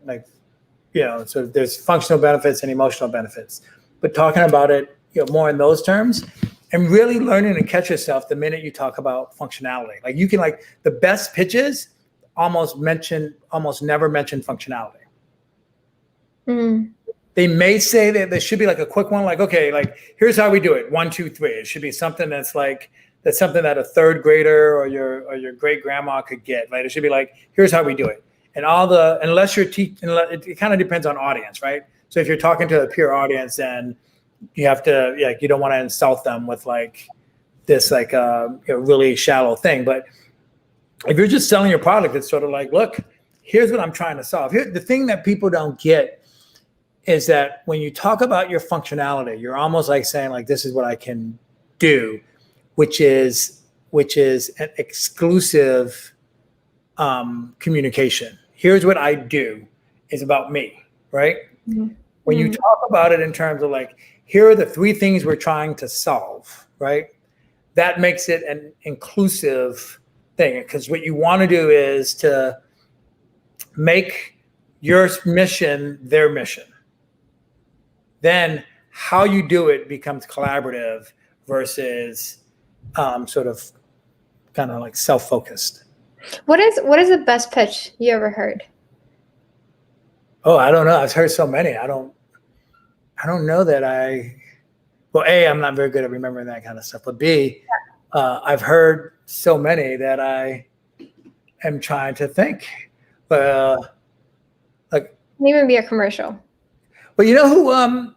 [SPEAKER 2] So there's functional benefits and emotional benefits, but talking about it, more in those terms and really learning to catch yourself the minute you talk about functionality. You can the best pitches almost never mention functionality.
[SPEAKER 1] Mm.
[SPEAKER 2] They may say that there should be a quick one, here's how we do it. 1, 2, 3. It should be something that's something that a third grader or your great grandma could get, right? It should be here's how we do it. And unless you're it kind of depends on audience, right? So if you're talking to a peer audience, then you have to, you don't want to insult them with this really shallow thing. But if you're just selling your product, it's sort of look, here's what I'm trying to solve. Here, the thing that people don't get is that when you talk about your functionality, you're almost saying this is what I can do, which is an exclusive communication. Here's what I do is about me, right? Mm-hmm. When you talk about it in terms of here are the 3 things we're trying to solve, right? That makes it an inclusive thing, because what you want to do is to make your mission their mission. Then how you do it becomes collaborative versus sort of kind of self-focused.
[SPEAKER 1] What is the best pitch you ever heard?
[SPEAKER 2] Oh, I don't know. I've heard so many. I don't know that I'm not very good at remembering that kind of stuff, but B, I've heard so many that I am trying to think. Can
[SPEAKER 1] even be a commercial.
[SPEAKER 2] But you know who? I'm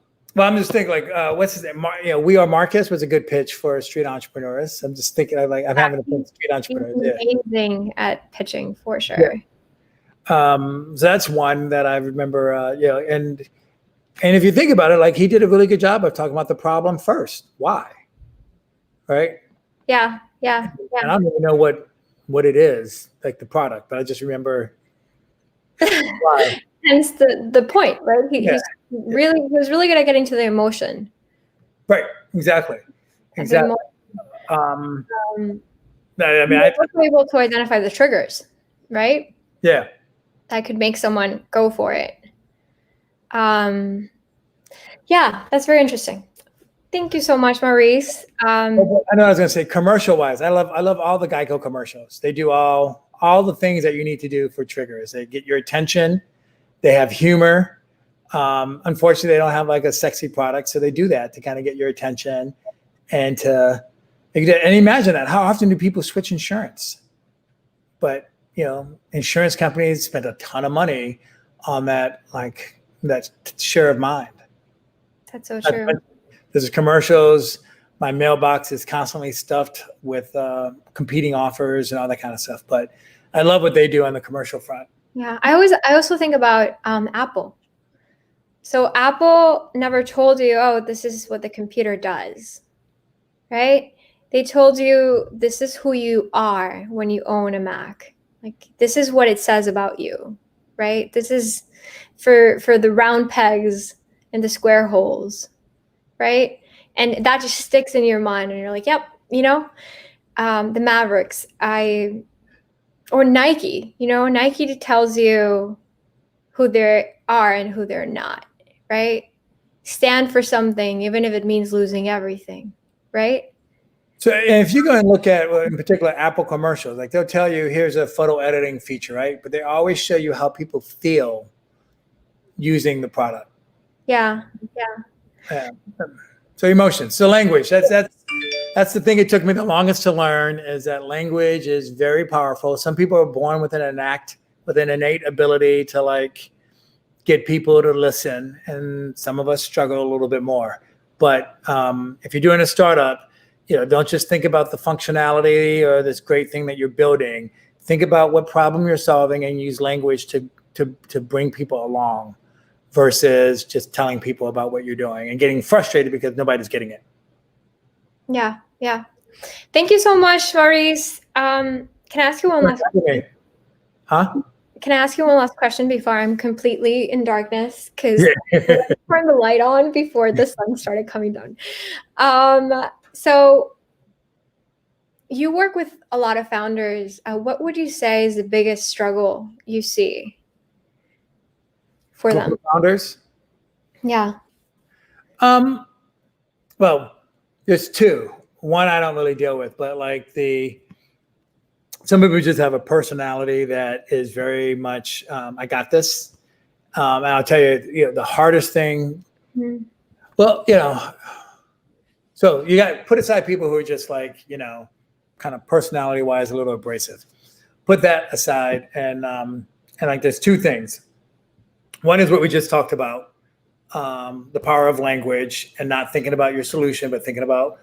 [SPEAKER 2] just thinking what's his name? We Are Marcus was a good pitch for street entrepreneurs. I'm just thinking I'm having a pitch street entrepreneurs.
[SPEAKER 1] Amazing at pitching for sure.
[SPEAKER 2] Yeah. So that's one that I remember. And if you think about it, he did a really good job of talking about the problem first. Why? Right?
[SPEAKER 1] Yeah.
[SPEAKER 2] And I don't even know what it is, the product, but I just remember why.
[SPEAKER 1] Hence the point, right? He was really good at getting to the emotion.
[SPEAKER 2] Right. Exactly. I mean,
[SPEAKER 1] I was able to identify the triggers, right?
[SPEAKER 2] Yeah.
[SPEAKER 1] That could make someone go for it. Yeah, that's very interesting. Thank you so much, Maurice.
[SPEAKER 2] I know I was going to say commercial-wise. I love all the Geico commercials. They do all the things that you need to do for triggers. They get your attention. They have humor. Unfortunately, they don't have a sexy product, so they do that to kind of get your attention and imagine that. How often do people switch insurance? But insurance companies spend a ton of money on that, that share of mind.
[SPEAKER 1] That's so true.
[SPEAKER 2] There's commercials My mailbox is constantly stuffed with competing offers and all that kind of stuff. But I love what they do on the commercial front.
[SPEAKER 1] Yeah, I also think about Apple. So Apple never told you, oh, this is what the computer does, right? They told you this is who you are when you own a Mac. Like this is what it says about you, right? This is for the round pegs and the square holes, right? And that just sticks in your mind, and you're like, yep, the Mavericks, or Nike, Nike tells you who they are and who they're not, right? Stand for something, even if it means losing everything, right?
[SPEAKER 2] So if you go and look at, in particular, Apple commercials, like they'll tell you, here's a photo editing feature, right? But they always show you how people feel using the product.
[SPEAKER 1] Yeah.
[SPEAKER 2] So emotions, so language, that's the thing it took me the longest to learn, is that language is very powerful. Some people are born with an innate ability to like get people to listen, and some of us struggle a little bit more. But if you're doing a startup, don't just think about the functionality or this great thing that you're building. Think about what problem you're solving and use language to bring people along, versus just telling people about what you're doing and getting frustrated because nobody's getting it.
[SPEAKER 1] Yeah. Thank you so much, Maurice. Can I ask you one last question?
[SPEAKER 2] Huh?
[SPEAKER 1] Can I ask you one last question before I'm completely in darkness? Because I turned the light on before the sun started coming down. So you work with a lot of founders. What would you say is the biggest struggle you see for them?
[SPEAKER 2] Founders?
[SPEAKER 1] Yeah.
[SPEAKER 2] Well, there's two. One I don't really deal with, but like some people just have a personality that is very much, I got this. And I'll tell you, the hardest thing, well, so you got to put aside people who are just like, kind of personality wise, a little abrasive. Put that aside. And like, there's two things. One is what we just talked about, the power of language, and not thinking about your solution, but thinking about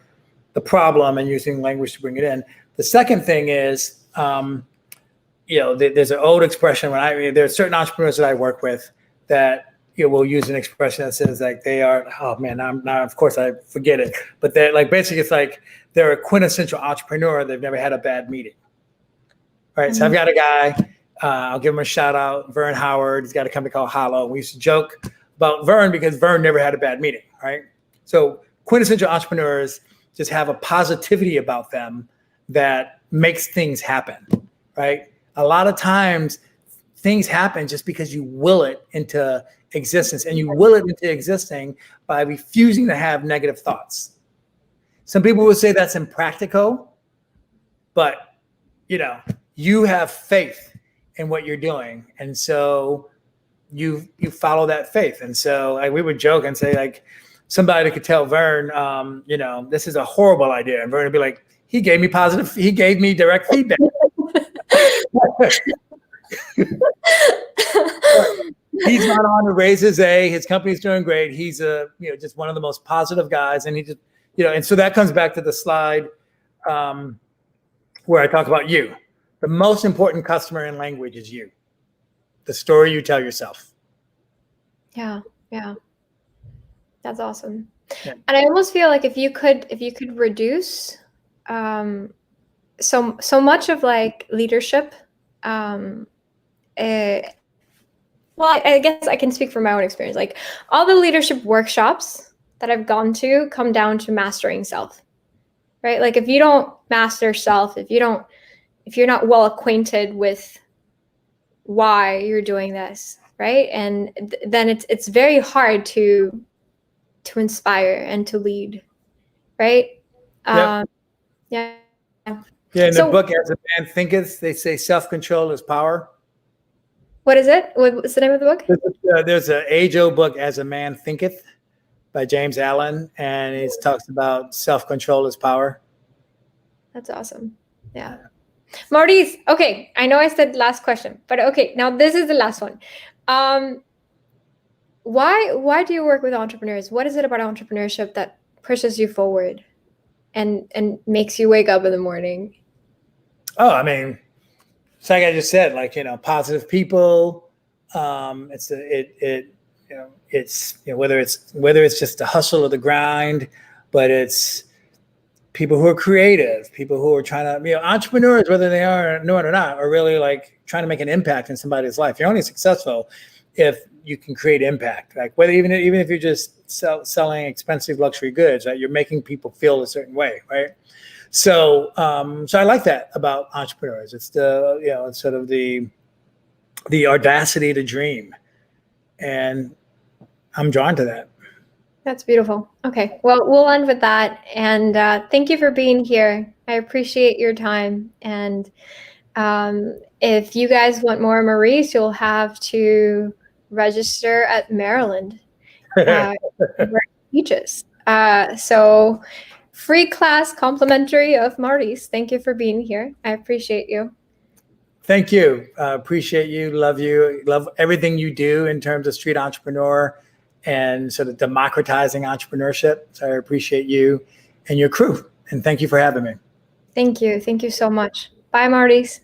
[SPEAKER 2] the problem and using language to bring it in. The second thing is, there's an old expression there are certain entrepreneurs that I work with that will use an expression that says like they are, oh man, now of course I forget it, but they're like, basically it's like they're a quintessential entrepreneur. They've never had a bad meeting. Right. Mm-hmm. So I've got a guy, I'll give him a shout out, Vern Howard. He's got a company called Hollow. We used to joke about Vern because Vern never had a bad meeting. Right. So quintessential entrepreneurs just have a positivity about them that makes things happen. Right. A lot of times things happen just because you will it into existence, and you will it into existing by refusing to have negative thoughts. Some people would say that's impractical, but you have faith in what you're doing. And so you follow that faith. And so we would joke and say like, somebody could tell Vern, this is a horrible idea. And Vern would be like, he gave me direct feedback. He's not on to raise his A. His company's doing great. He's just one of the most positive guys. And he just, and so that comes back to the slide where I talk about you. The most important customer in language is you. The story you tell yourself. Yeah.
[SPEAKER 1] That's awesome. Yeah. And I almost feel like if you could reduce so much of like leadership, well, I guess I can speak from my own experience. Like all the leadership workshops that I've gone to come down to mastering self, right? Like if you don't master self, if you're not well acquainted with why you're doing this, right? And then it's very hard to inspire and to lead, right?
[SPEAKER 2] Yep.
[SPEAKER 1] Yeah.
[SPEAKER 2] Yeah, in the book, As a Man Thinketh, they say self-control is power.
[SPEAKER 1] What is it? What's the name of the book?
[SPEAKER 2] There's an age-old book, As a Man Thinketh, by James Allen, and it talks about self-control is power. That's
[SPEAKER 1] awesome. Yeah. Maurice, okay, I know I said last question, but okay, now this is the last one. Why do you work with entrepreneurs? What is it about entrepreneurship that pushes you forward? and makes you wake up in the morning?
[SPEAKER 2] Oh, I mean, it's like I just said, like, positive people. It's whether it's just the hustle or the grind, but it's people who are creative, people who are trying to, entrepreneurs, whether they know it or not, are really like trying to make an impact in somebody's life. You're only successful if you can create impact. Like whether even if you're just selling expensive luxury goods, right? You're making people feel a certain way, right? So I like that about entrepreneurs. It's it's sort of the audacity to dream, and I'm drawn to that.
[SPEAKER 1] That's beautiful. Okay, well, we'll end with that. And thank you for being here. I appreciate your time. And if you guys want more Maurice, you'll have to register at Maryland, where he teaches. So free class complimentary of Maurice. Thank you for being here. I appreciate you.
[SPEAKER 2] Thank you. Appreciate you. Love everything you do in terms of street entrepreneur and sort of democratizing entrepreneurship. So I appreciate you and your crew. And thank you for having me.
[SPEAKER 1] Thank you. Thank you so much. Bye, Maurice.